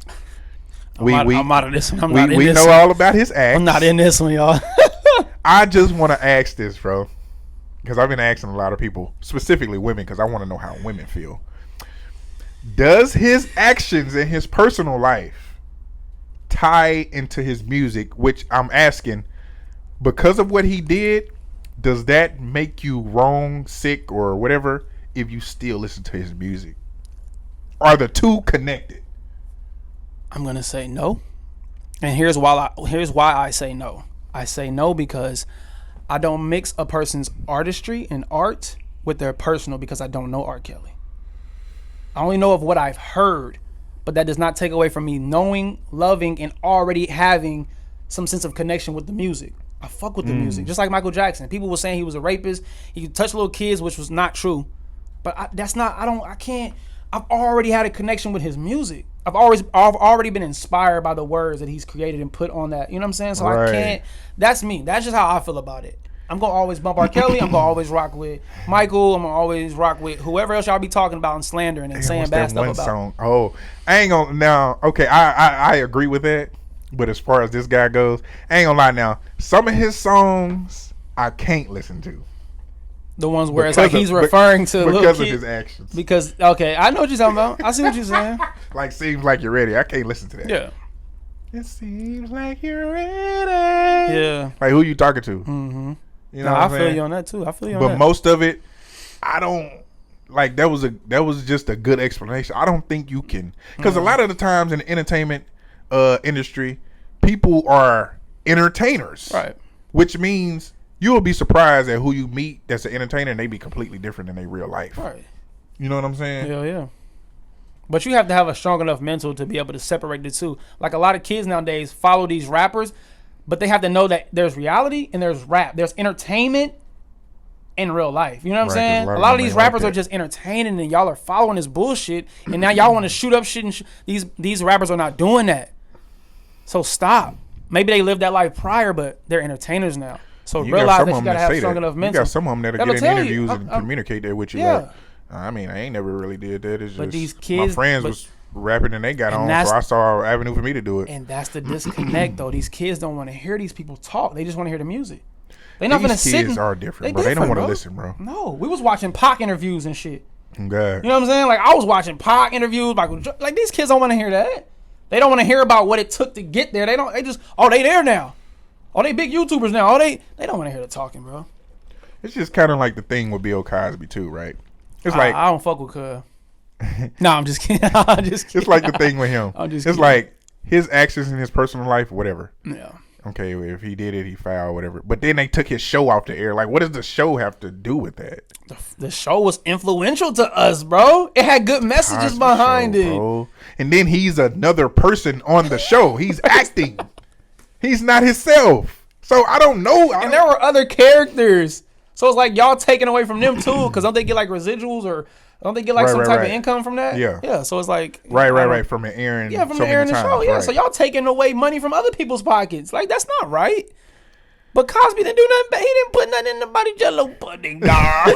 I'm out of this one. We know all about his acts. I'm not in this one, y'all. I just want to ask this, bro, because I've been asking a lot of people, specifically women, because I want to know how women feel. Does his actions in his personal life tie into his music? Which I'm asking, because of what he did, does that make you wrong, sick, or whatever if you still listen to his music? Are the two connected? I'm gonna say no, and here's why I say no. I say no because I don't mix a person's artistry and art with their personal, because I don't know R. Kelly. I only know of what I've heard, but that does not take away from me knowing, loving, and already having some sense of connection with the music. I fuck with the music, just like Michael Jackson. People were saying he was a rapist, he could touch little kids, which was not true. But I've already had a connection with his music. I've already been inspired by the words that he's created and put on that. You know what I'm saying? So right. I can't. That's me. That's just how I feel about it. I'm gonna always bump R. Kelly. I'm gonna always rock with Michael. I'm gonna always rock with whoever else y'all be talking about and slandering and saying bad stuff about. Song? Oh, I ain't gonna now. Okay, I agree with that. But as far as this guy goes, I ain't gonna lie. Now, some of his songs I can't listen to. The ones where it's like he's referring to little because kids. Of his actions. Because okay, I know what you're talking about. I see what you're saying. Like, seems like you're ready. I can't listen to that. Yeah. It seems like you're ready. Yeah. Like, who you talking to? Mm-hmm. You know, I feel you on that too. But most of it, I don't like. That was just a good explanation. I don't think you can, because a lot of the times in the entertainment industry, people are entertainers, right? Which means you will be surprised at who you meet that's an entertainer, and they be completely different in their real life. Right. You know what I'm saying? Yeah. But you have to have a strong enough mental to be able to separate the two. Like, a lot of kids nowadays follow these rappers, but they have to know that there's reality and there's rap. There's entertainment in real life. You know what I'm saying? A lot of these rappers are just entertaining, and y'all are following this bullshit, and now y'all want to shoot up shit. And these rappers are not doing that. So stop. Maybe they lived that life prior, but they're entertainers now. So realize that you gotta have strong enough mental. You got some of them that'll get in interviews and communicate that with you. Yeah. Like, I mean, I ain't never really did that. It's but just these kids, my friends was rapping and they got on, so I saw an avenue for me to do it. And that's the disconnect, though. These kids don't want to hear these people talk. They just want to hear the music. They're not gonna sit. These kids are different, bro. They don't want to listen, bro. No, we was watching Pac interviews and shit. God. You know what I'm saying? Like, I was watching Pac interviews. Like these kids don't want to hear that. They don't want to hear about what it took to get there. They just they there now. Oh, they big YouTubers now. Oh, they don't want to hear the talking, bro. It's just kind of like the thing with Bill Cosby too, right? It's like I don't fuck with Cuz. No, I'm just kidding. It's like the thing with him. It's kidding. Like his actions in his personal life, whatever. Yeah. Okay, if he did it, he fouled, whatever. But then they took his show off the air. Like, what does the show have to do with that? The show was influential to us, bro. It had good messages behind it. Bro. And then he's another person on the show. He's acting. He's not himself. So I don't know. And there were other characters. So it's like y'all taking away from them too, because don't they get like residuals or don't they get like some type of income from that? Yeah. Yeah. So it's like right from the airing. Yeah, from the airing the show. Yeah. Right. So y'all taking away money from other people's pockets. Like, that's not right. But Cosby didn't do nothing. He didn't put nothing in the body jello pudding, dog.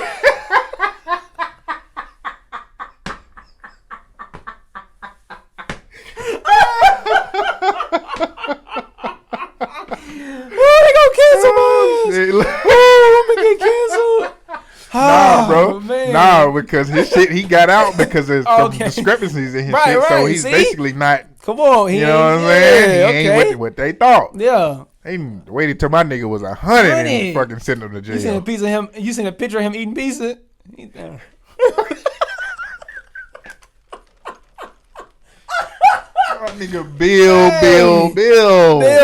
They gonna cancel us. I'm gonna get canceled. Nah, bro. Man. Nah, because his shit, he got out because of some discrepancies in his shit. So he's basically not. Come on, you know what I'm saying? He ain't what they thought. Yeah. They waited till my nigga was 100 and fucking sent him to jail. You seen a piece of him? You seen a picture of him eating pizza? Nigga, Bill.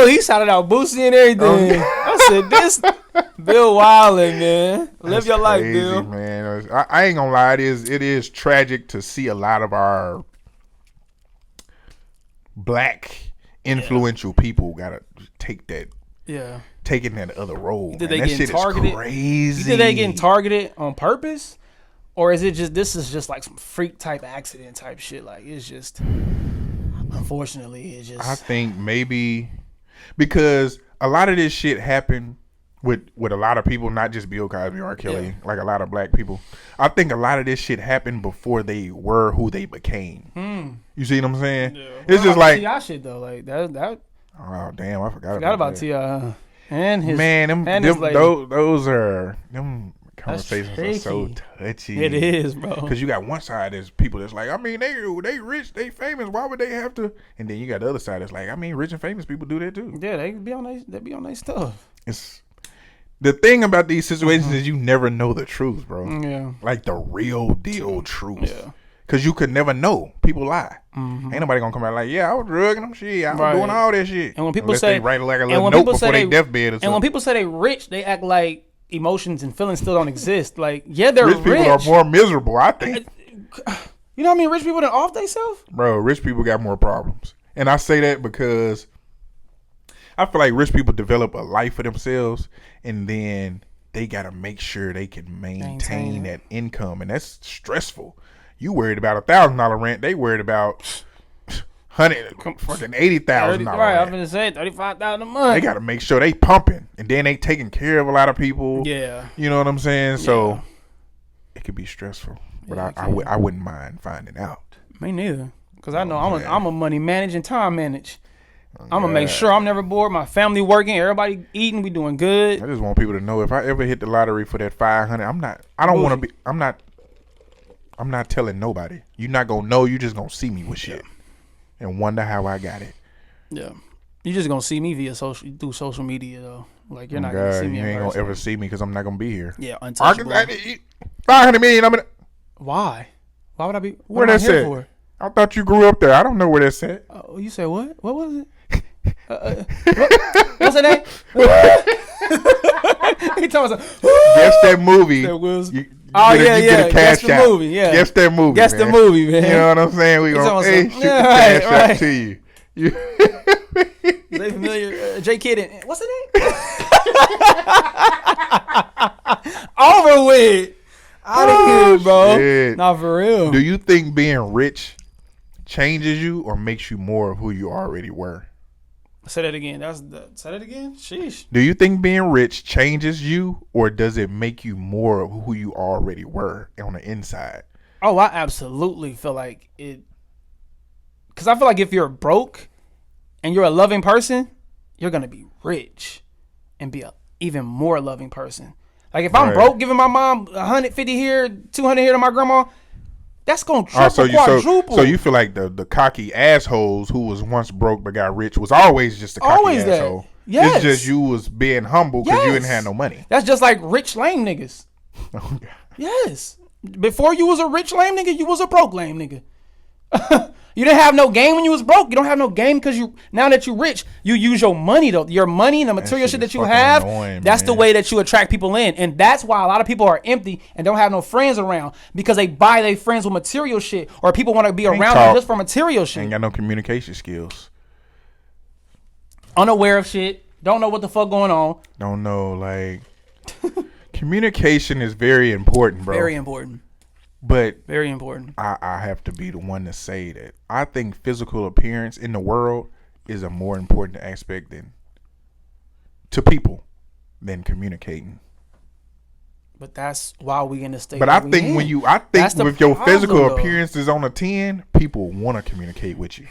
He shouted out Boosie and everything. I said, this Bill wildin', man. Live your life, Bill. Man. I ain't gonna lie. It is tragic to see a lot of our black influential people gotta take that. Yeah. Taking that other role. Did they get targeted? Crazy. Did they getting targeted on purpose? Or is it just, this is just like some freak type accident type shit? Like, it's just, unfortunately, it's just. I think maybe because a lot of this shit happened with a lot of people, not just Bill Cosby or R. Kelly, like a lot of black people. I think a lot of this shit happened before they were who they became. You see what I'm saying? Yeah. It's just like T.I. shit though, like that. Oh damn, I forgot about T.I. And his those are them conversations are so touchy. It is, bro. Because you got one side that's people that's like, I mean, they rich, they famous. Why would they have to? And then you got the other side that's like, I mean, rich and famous people do that too. Yeah, they be on their stuff. It's the thing about these situations is you never know the truth, bro. Yeah, like the real deal truth. Yeah. Cause you could never know. People lie. Ain't nobody gonna come out like, yeah, I was drugging them, shit. I was doing all that shit. And when people say, they write like a little note before they deathbed or something. And when people say they rich, they act like emotions and feelings still don't exist. Like, yeah, they're rich. Rich people are more miserable, I think. You know what I mean? Rich people that off themselves? Bro, rich people got more problems. And I say that because I feel like rich people develop a life for themselves and then they gotta make sure they can maintain that income. And that's stressful. You worried about $1,000 rent. They worried about $80,000. Right, I'm gonna say $35,000 a month. They got to make sure they pumping, and then they taking care of a lot of people. Yeah, you know what I'm saying. So it could be stressful, but I wouldn't mind finding out. Me neither, because I know I'm a money manage and time manage. I'm gonna make sure I'm never bored. My family working, everybody eating, we doing good. I just want people to know if I ever hit the lottery for that 500, I don't want to be. I'm not telling nobody. You're not gonna know. You just gonna see me with shit and wonder how I got it. Yeah, you just gonna see me through social media though. Like you're not gonna see me. You ain't gonna ever see me because I'm not gonna be here. Yeah, untouchable. $500 million. Why? Why would I be? Where that's at? For? I thought you grew up there. I don't know where that's at. Oh, you said what? What was it? What's the name? He told us. Guess that movie. Guess the movie. Yeah. Guess that movie. Guess the movie, man. You know what I'm saying? We gonna shoot the cash out to you. Zay Familiar, J.Kidd, and what's the name? Over with. Out of here, bro. Shit. Not for real. Do you think being rich changes you or makes you more of who you already were? Say that again. Say that again? Sheesh. Do you think being rich changes you or does it make you more of who you already were on the inside? Oh, I absolutely feel like it. Because I feel like if you're broke and you're a loving person, you're going to be rich and be an even more loving person. Like if I'm broke, giving my mom 150 here, 200 here to my grandma, that's going to triple, quadruple. So you feel like the cocky assholes who was once broke but got rich was always just a cocky asshole. Yes. It's just you was being humble because you didn't have no money. That's just like rich lame niggas. Oh, God. Yes. Before you was a rich lame nigga, you was a broke lame nigga. You didn't have no game when you was broke. You don't have no game because now that you rich, you use your money though. Your money and the material shit that you have, that's the way that you attract people in. And that's why a lot of people are empty and don't have no friends around because they buy their friends with material shit or people want to be around them just for material shit. Ain't got no communication skills. Unaware of shit. Don't know what the fuck going on. Don't know, like communication is very important, bro. Very important. But very important. I have to be the one to say that I think physical appearance in the world is a more important aspect to people than communicating. But that's why we in the state. But I think if your physical appearance is on a 10, people want to communicate with you.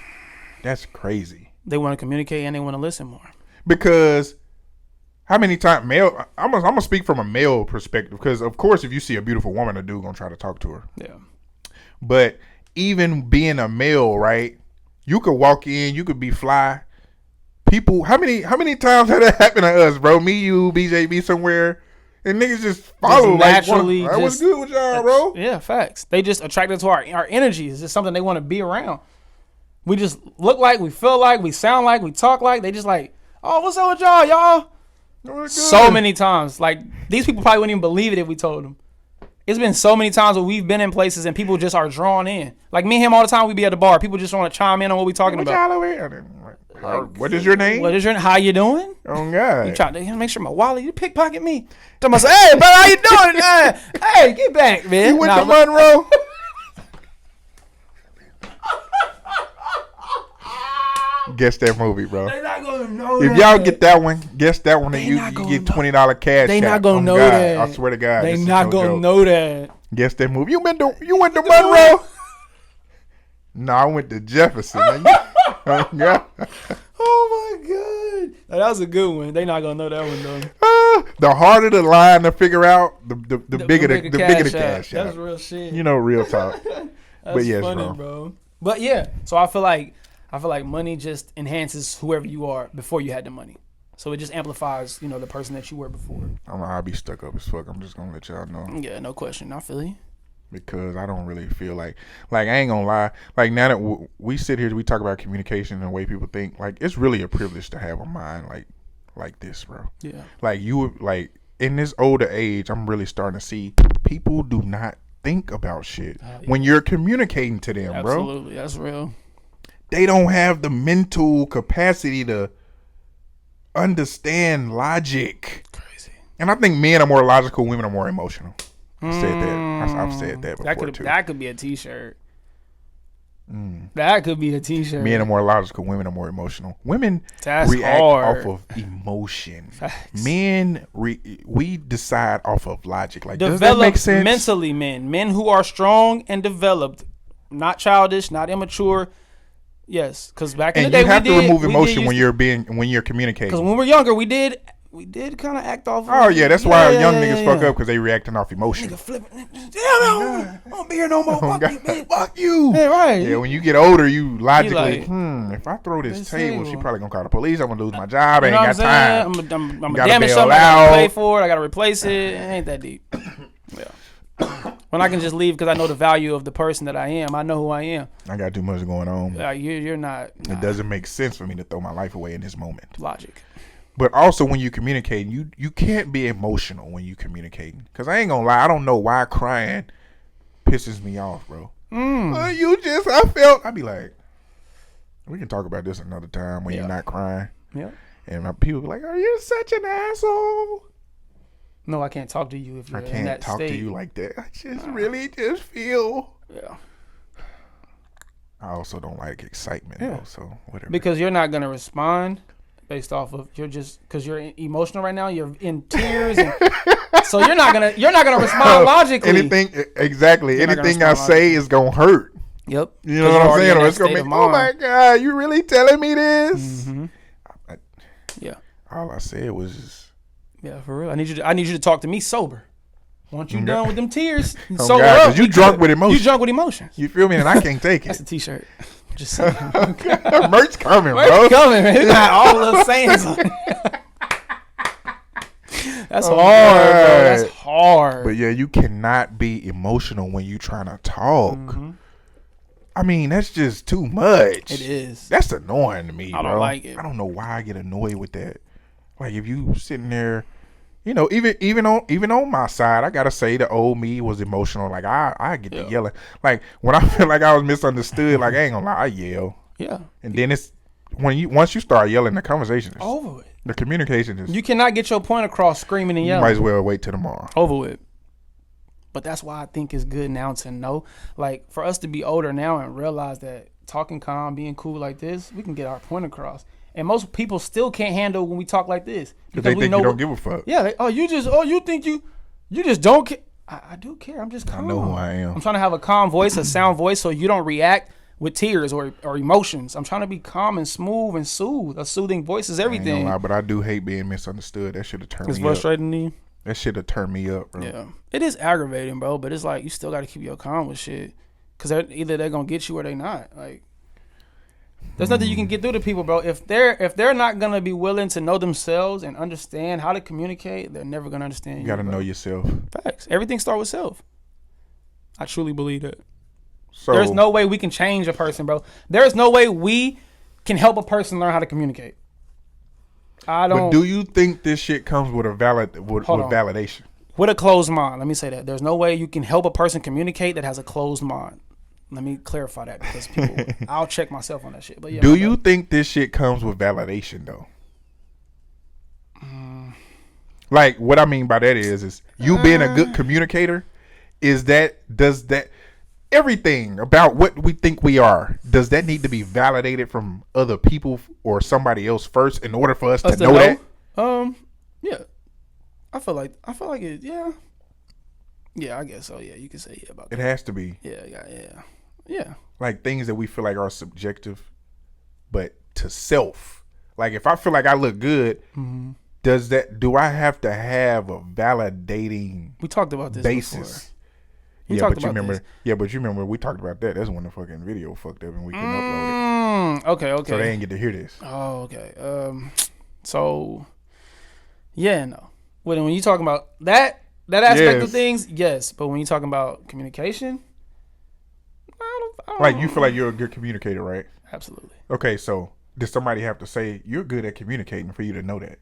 That's crazy. They want to communicate and they want to listen more. Because how many times I'm gonna speak from a male perspective because of course if you see a beautiful woman, a dude gonna try to talk to her. Yeah. But even being a male, right? You could walk in, you could be fly. People, how many times had that happened to us, bro? Me, you, BJ, be somewhere, and niggas just follow naturally. Like, what's good with y'all, bro? Yeah, facts. They just attracted to our energy. It's just something they want to be around. We just look like, we feel like, we sound like, we talk like. They just like, oh, what's up with y'all? So many times. Like, these people probably wouldn't even believe it if we told them. It's been so many times where we've been in places and people just are drawn in. Like, me and him all the time, we be at the bar. People just want to chime in on what we talking about. What is your name? How you doing? Oh, God. You trying to make sure my wallet, you pickpocket me. Talking about, hey, bro, how you doing? Hey, get back, man. You went to Monroe? Guess that movie, bro. They not gonna know if y'all get that one, guess that one, and you get $20 cash. They not gonna know that. I swear to God, they not gonna know that. Guess that movie. You went to Monroe? No, I went to Jefferson. Oh my God, that was a good one. They not gonna know that one though. The harder the line to figure out, the bigger the cash. That's real shit. You know, real talk. But yes, funny, bro. But yeah, so I feel like money just enhances whoever you are before you had the money. So it just amplifies, the person that you were before. I'll be stuck up as fuck. I'm just gonna let y'all know. Yeah, no question. I feel you. Because I don't really feel like I ain't gonna lie. Like, now that we sit here, we talk about communication and the way people think. Like, it's really a privilege to have a mind like this, bro. Yeah. Like in this older age, I'm really starting to see people do not think about shit when you're communicating to them, bro. Absolutely, that's real. They don't have the mental capacity to understand logic. Crazy. And I think men are more logical, women are more emotional. I said that. I've said that before too. That could be a T-shirt. That could be a T-shirt. Men are more logical, women are more emotional. Women react off of emotion. Facts. Men, we decide off of logic. Like, does that make sense? Mentally, men who are strong and developed, not childish, not immature. Yes, because back in the day, you have to remove emotion when you're communicating. Because when we were younger, we did kind of act off. Oh yeah, that's why young niggas fuck up, because they reacting off emotion. Nigga flipping. I don't be here no more. Fuck you, man. Fuck you. Yeah, right. Yeah, when you get older, you logically, if I throw this table, she probably gonna call the police. I'm gonna lose my job. I ain't got time. I'm gonna damage something. I gotta pay for it. I gotta replace it. It ain't that deep. Yeah. When I can just leave because I know the value of the person that I am. I know who I am. I got too much going on. You're not. It doesn't make sense for me to throw my life away in this moment. Logic. But also, when you communicate, you can't be emotional when you communicating. Because I ain't gonna lie, I don't know why crying pisses me off, bro. I'd be like, we can talk about this another time when you're not crying. Yeah. And my people be like, are you such an asshole? No, I can't talk to you if you're in that state. I can't talk to you like that. I just really just feel. Yeah. I also don't like excitement, though, so whatever. Because you're not going to respond based off of, because you're emotional right now, you're in tears. And, so you're not going to respond logically. Anything I say is going to hurt. Yep. You know what I'm saying? Or it's going to make, oh my God, you really telling me this? Mm-hmm. Yeah. All I said was just. Yeah, for real. I need you to talk to me sober. Once you done with them tears, sober up. You drunk with emotions. You drunk with emotions. You feel me? And I can't take it. That's a T-shirt. Just saying. Merch coming, bro. Merch coming, man. We got all those sayings on it. That's hard, bro. That's hard. But yeah, you cannot be emotional when you trying to talk. Mm-hmm. I mean, that's just too much. It is. That's annoying to me, bro. I don't like it. I don't know why I get annoyed with that. Like, if you sitting there, even on my side, I gotta say the old me was emotional. Like, I get to yelling. Like, when I feel like I was misunderstood, like, I ain't gonna lie, I yell. Yeah. And then it's once you start yelling, the conversation is over with. The communication is. You cannot get your point across screaming and yelling. You might as well wait till tomorrow. Over with. But that's why I think it's good now to know, like, for us to be older now and realize that talking calm, being cool like this, we can get our point across. And most people still can't handle when we talk like this. Because they think you don't give a fuck. Yeah. You think you just don't care. I do care. I'm just calm. I know who I am. I'm trying to have a calm voice, a sound voice, so you don't react with tears or emotions. I'm trying to be calm and smooth and soothe. A soothing voice is everything. I ain't gonna lie, but I do hate being misunderstood. That should have turned me up. It's frustrating to you? That should have turned me up, bro. Yeah. It is aggravating, bro, but it's like you still got to keep your calm with shit. Because either they're going to get you or they not. Like, there's nothing you can get through to people, bro. If they're not going to be willing to know themselves and understand how to communicate, they're never going to understand you. You got to know yourself. Facts. Everything starts with self. I truly believe that. So there's no way we can change a person, bro. There's no way we can help a person learn how to communicate. I don't. But do you think this shit comes with validation? With a closed mind. Let me say that. There's no way you can help a person communicate that has a closed mind. Let me clarify that because people, I'll check myself on that shit. But yeah, do you think this shit comes with validation though? Like what I mean by that is you being a good communicator. Does that everything about what we think we are, does that need to be validated from other people or somebody else first in order for us to know that? Yeah. I feel like it. Yeah. Yeah, I guess so. Yeah, you can say yeah about that. It has to be. Yeah. Like things that we feel like are subjective, but to self. Like if I feel like I look good, do I have to have a validating? We talked about this basis. Before. But you remember we talked about that. That's when the fucking video fucked up and we couldn't upload it. Okay. So they didn't get to hear this. Oh, okay. So, yeah, no. When you talking about that aspect of things, yes. But when you talking about communication, I don't like you feel like you're a good communicator, right? Absolutely. Okay, so does somebody have to say you're good at communicating for you to know that?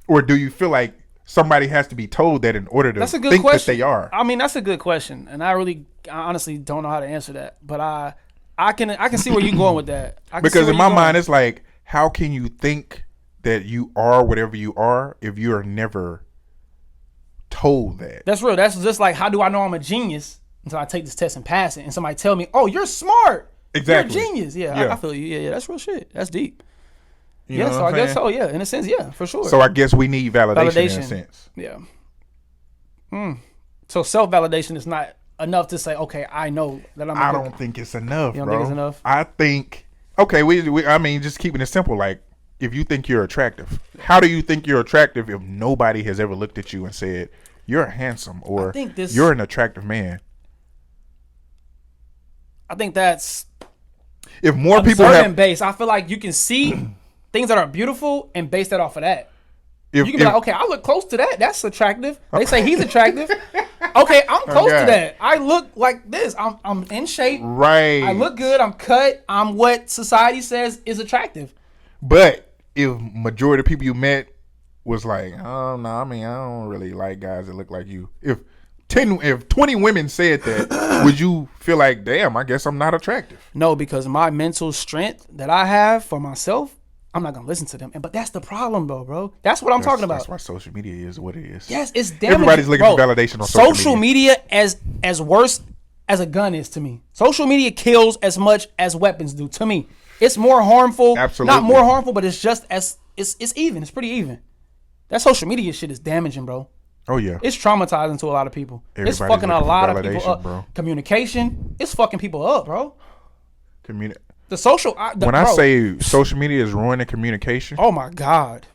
Or do you feel like somebody has to be told that in order to think that they are? I mean, that's a good question, and I honestly don't know how to answer that. But I can see where you're going with that. Because in my mind, it's like, how can you think that you are whatever you are if you are never told that? That's real. That's just like, how do I know I'm a genius until I take this test and pass it, and somebody tell me, "Oh, you're smart. Exactly. You're a genius." Yeah. I feel you. Yeah. That's real shit. That's deep. You know so I guess so. Yeah, in a sense, yeah, for sure. So I guess we need validation in a sense. Yeah. So self-validation is not enough to say, okay, I know that I'm. I don't think it's enough. You don't think it's enough? I think I mean, just keeping it simple. Like, if you think you're attractive, how do you think you're attractive if nobody has ever looked at you and said you're handsome or you're an attractive man? I think that's if more people have base. I feel like you can see things that are beautiful and base that off of that. You can be like, okay, I look close to that. That's attractive. They say he's attractive. Okay, I'm close to that. I look like this. I'm in shape. Right. I look good. I'm cut. I'm what society says is attractive. But if majority of people you met was like, oh no, I mean, I don't really like guys that look like you. If 20 women said that, would you feel like, damn, I guess I'm not attractive? No, because my mental strength that I have for myself, I'm not gonna listen to them. But that's the problem, though, bro. That's what I'm talking about. That's why social media is what it is. Yes, it's damaging. Everybody's looking for validation on social media. As worse as a gun is to me. Social media kills as much as weapons do to me. It's more harmful. Absolutely. Not more harmful, but it's just as it's even. It's pretty even. That social media shit is damaging, bro. Oh yeah. It's traumatizing to a lot of people. It's fucking a lot of people up. Bro. Communication. It's fucking people up, bro. The social. I say social media is ruining communication. Oh my God.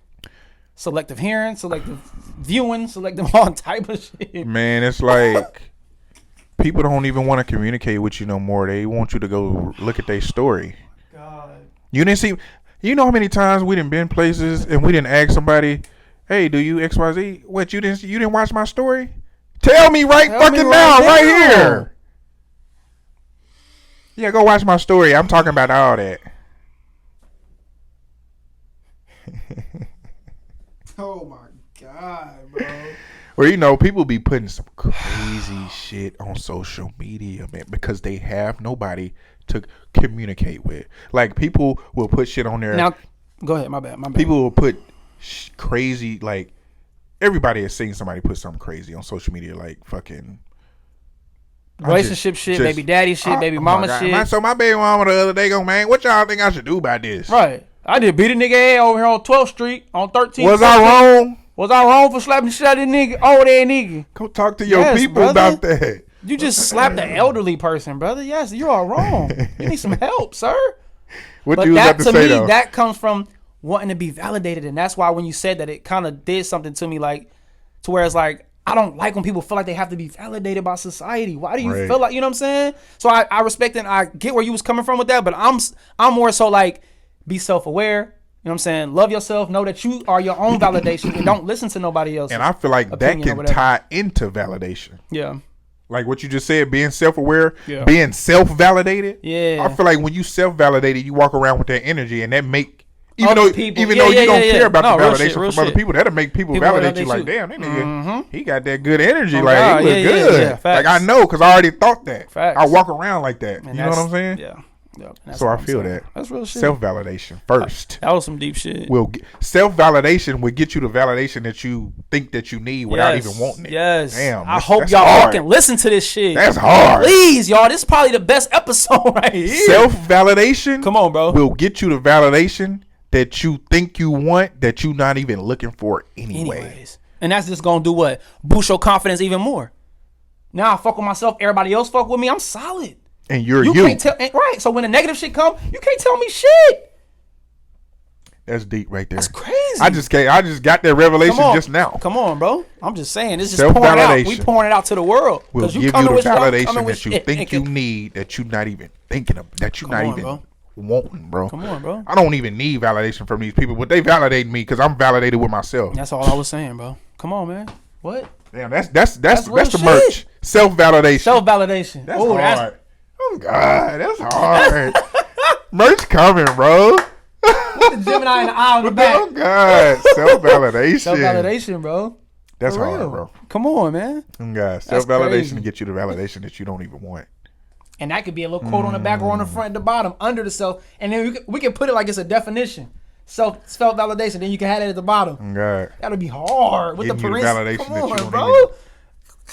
Selective hearing, selective viewing, selective all type of shit. Man, it's like people don't even want to communicate with you no more. They want you to go look at their story. God. You didn't see. You know how many times we done been places and we didn't ask somebody, "Hey, do you XYZ? What, you didn't watch my story? Tell me right here. Yeah, go watch my story. I'm talking about all that." Oh my God, bro. Or people be putting some crazy shit on social media, man, because they have nobody to communicate with. Like, people will put shit on there. Now, go ahead. My bad. People will put crazy, like, everybody has seen somebody put something crazy on social media, like fucking relationship shit, baby daddy shit, baby mama shit. So my baby mama the other day go, man, what y'all think I should do about this? Right. I did beat a nigga ass over here on 12th Street on 13th. Was I wrong? Was I wrong for slapping the shit out of this nigga? Oh, that nigga. Go talk to your people about that. You just slapped an elderly person, brother. Yes, you are wrong. You need some help, sir. What you was about to say, though? That comes from wanting to be validated, and that's why when you said that, it kind of did something to me, like, to where it's like, I don't like when people feel like they have to be validated by society. Why do you feel like, you know what I'm saying? So I respect and I get where you was coming from with that, but I'm more so like, be self-aware. You know what I'm saying? Love yourself. Know that you are your own validation and don't listen to nobody else. And I feel like that can tie into validation. Yeah. like what you just said, being self-aware, Yeah. being self-validated. Yeah. I feel like when you self-validated, you walk around with that energy, and that make Other though people- even yeah, though yeah, you don't yeah, care yeah. about No, the real validation shit, from real other shit. people, that'll make people People validate you. validate Like, you. damn, that nigga, he got that good energy. Oh, like God. he look Yeah, good. yeah, facts. Like I know because I already thought that. Facts. I walk around like that. And You know what that's- I'm saying? Yeah. Yep. That's So what I I'm feel saying. that. That's real shit. Self-validation first. That was some deep shit. Self-validation will get you the validation that you think that you need without even wanting it. Yes. Damn. I hope that's y'all hard. fucking listen to this shit. That's hard. Please, y'all. This is probably the best episode right here. Self-validation. Come on, bro. Will get you the validation that you think you want that you're not even looking for anyway. Anyways. And that's just gonna do what? Boost your confidence even more. Now I fuck with myself. Everybody else fuck with me. I'm solid. And you're you. Can't tell, right. So when the negative shit come, you can't tell me shit. That's deep right there. That's crazy. I just got that revelation just now. Come on, bro. I'm just saying. This is pouring out. We pouring it out to the world. Will give you the validation that you think you need that you're not even thinking of, that you're not even wanting, bro. Come on, bro. I don't even need validation from these people, but they validate me because I'm validated with myself. That's all I was saying, bro. Come on, man. What? Damn, that's the shit. merch. Self-validation. Self-validation. That's hard. Oh God, that's hard. Merch coming, bro. With the Gemineye and the eye on the back. Oh God, self-validation. Self-validation, bro. That's For hard, real. bro. Come on, man. Oh God, self-validation crazy. to get you the validation that you don't even want. And that could be a little quote on the back or on the front, the bottom, under the self. And then we can put it like it's a definition. Self-validation. Then you can have it at the bottom. Oh God. That'll be hard with Giving the you the parentheses. validation Come that you on, don't bro. even-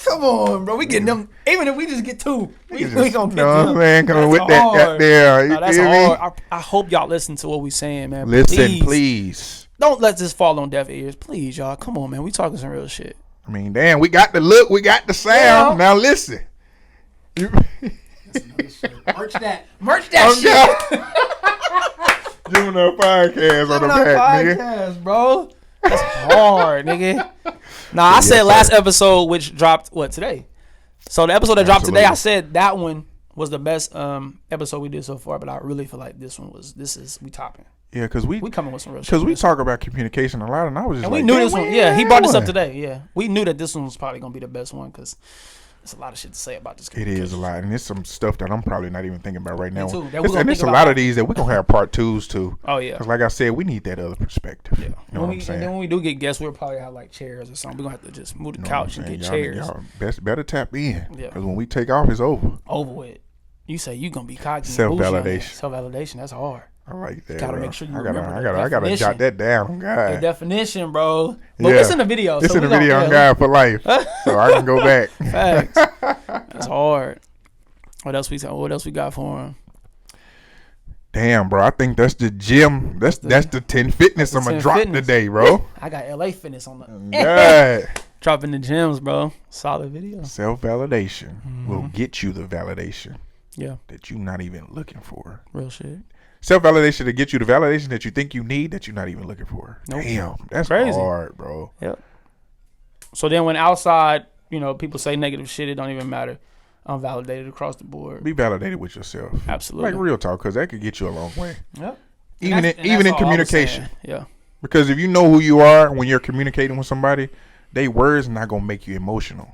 Come on, bro. We getting them. Even if we just get two, we gonna get them. No, man, coming That's with that hard. there. You No, that's feel me? hard. I hope y'all listen to what we saying, man. Listen, please. Don't let this fall on deaf ears. Please, y'all. Come on, man. We talking some real shit. I mean, damn, we got the look, we got the sound. Now listen. Merch that shit. Gemineye podcast on the back, nigga. Podcast, bro. That's hard, nigga. Nah, I said last episode, which dropped today. So the episode that dropped today, I said that one was the best episode we did so far. But I really feel like this is we topping. Yeah, because we coming with some real shit. Because we talk about communication a lot, and I was just and like, we knew this one. Yeah, he brought this up today. Yeah, we knew that this one was probably gonna be the best one because there's a lot of shit to say about this. It is a lot, and it's some stuff that I'm probably not even thinking about right now. Me too. And it's a lot of these that we're gonna have part twos too. Oh yeah. Because like I said, we need that other perspective. Yeah. You know what I'm saying? And then when we do get guests, we'll probably have like chairs or something. We're gonna have to just move the couch and get chairs. Y'all better tap in. Yeah. Because when we take off, it's over. Over with. You say you gonna be cocky. Self-validation. Self-validation. That's hard. I like that. Gotta bro. make sure you I gotta jot that down. God. The definition, bro. But it's in the video. It's so in the video on God for life. So I can go back. Facts. That's hard. What else we got for him? Damn, bro. I think that's the gym. That's the 10 fitness I'm gonna drop today, bro. I got LA Fitness on the God. dropping the gyms, bro. Solid video. Self-validation will get you the validation. Yeah. That you're not even looking for. Real shit. Self-validation to get you the validation that you think you need that you're not even looking for. Nope. Damn, that's crazy. Hard, bro. Yep. So then when outside, people say negative shit, it don't even matter. I'm validated across the board. Be validated with yourself. Absolutely. Like real talk, because that could get you a long way. Yep. Even in communication. Yeah. Because if you know who you are when you're communicating with somebody, they words not going to make you emotional.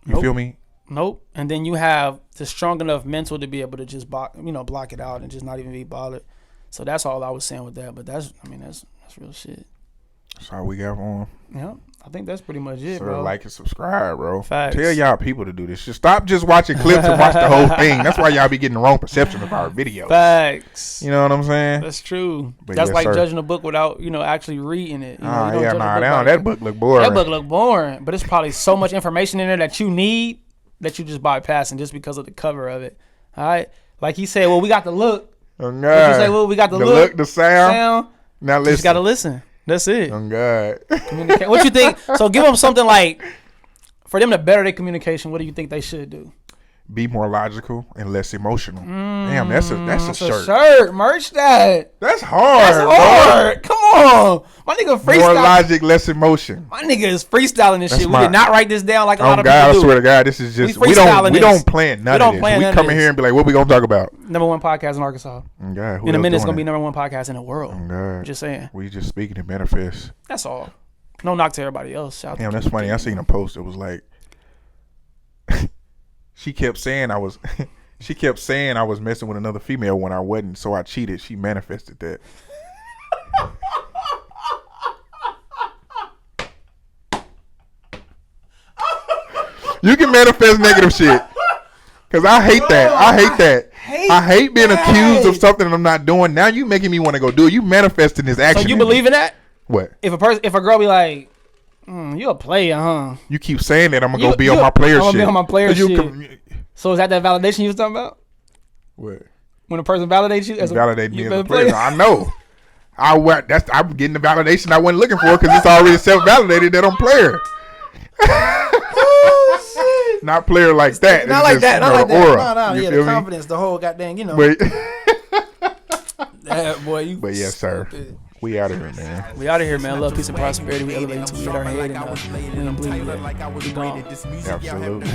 You feel me? Nope. And then you have the strong enough mental to be able to just block it out and just not even be bothered. So that's all I was saying with that. But that's real shit. That's all we got on. Yeah. I think that's pretty much it, So bro. like and subscribe, bro. Facts. Tell y'all people to do this. Just stop just watching clips and watch the whole thing. That's why y'all be getting the wrong perception of our videos. Facts. You know what I'm saying? That's true. But that's yes, like sir. judging a book without, actually reading it. That book look boring. That book look boring. But it's probably so much information in there that you need that you just bypassing just because of the cover of it. All right? Like he said, well, we got the look. Oh, God. Like you say, well, we got the look. The sound. Now listen. You just got to listen. That's it. Oh, God. Communicate. What you think? So give them something like, for them to better their communication, what do you think they should do? Be more logical and less emotional. Damn, that's a shirt. Merch that. That's hard. That's hard. Come on. My nigga freestyle. More logic, less emotion. My nigga is freestyling this shit. We did not write this down like a lot of God, people do. I swear to God, this is just we don't plan none of this. We come in here and be like, what we gonna talk about? #1 podcast in Arkansas. God, in a minute, it's gonna be #1 podcast in the world. God. Just saying. We just speaking in benefits. That's all. No knock to everybody else. Damn, that's funny. I seen a post that was like She kept saying I was. She kept saying I was messing with another female when I wasn't, so I cheated. She manifested that. You can manifest negative shit. Cause I hate that. I hate being accused of something that I'm not doing. Now you making me want to go do it. You manifesting this action. So you believe in that? What? If a girl be like, you a player, huh? You keep saying that I'm gonna go be on my player shit. I'm gonna be on my player shit. So is that validation you was talking about? What? When a person validates you as validate me as a player. No, I know. I'm getting the validation I wasn't looking for because it's already self-validated that I'm player. Oh, shit. Not player like that. Not like that. Not like that. Aura. No, yeah, the confidence, the whole goddamn, Wait. Boy, you. But yes, sir. We out of here, man. We out of here, man. Love, peace, and prosperity. We elevate until we hit our head and we don't believe that. We gone. Absolutely.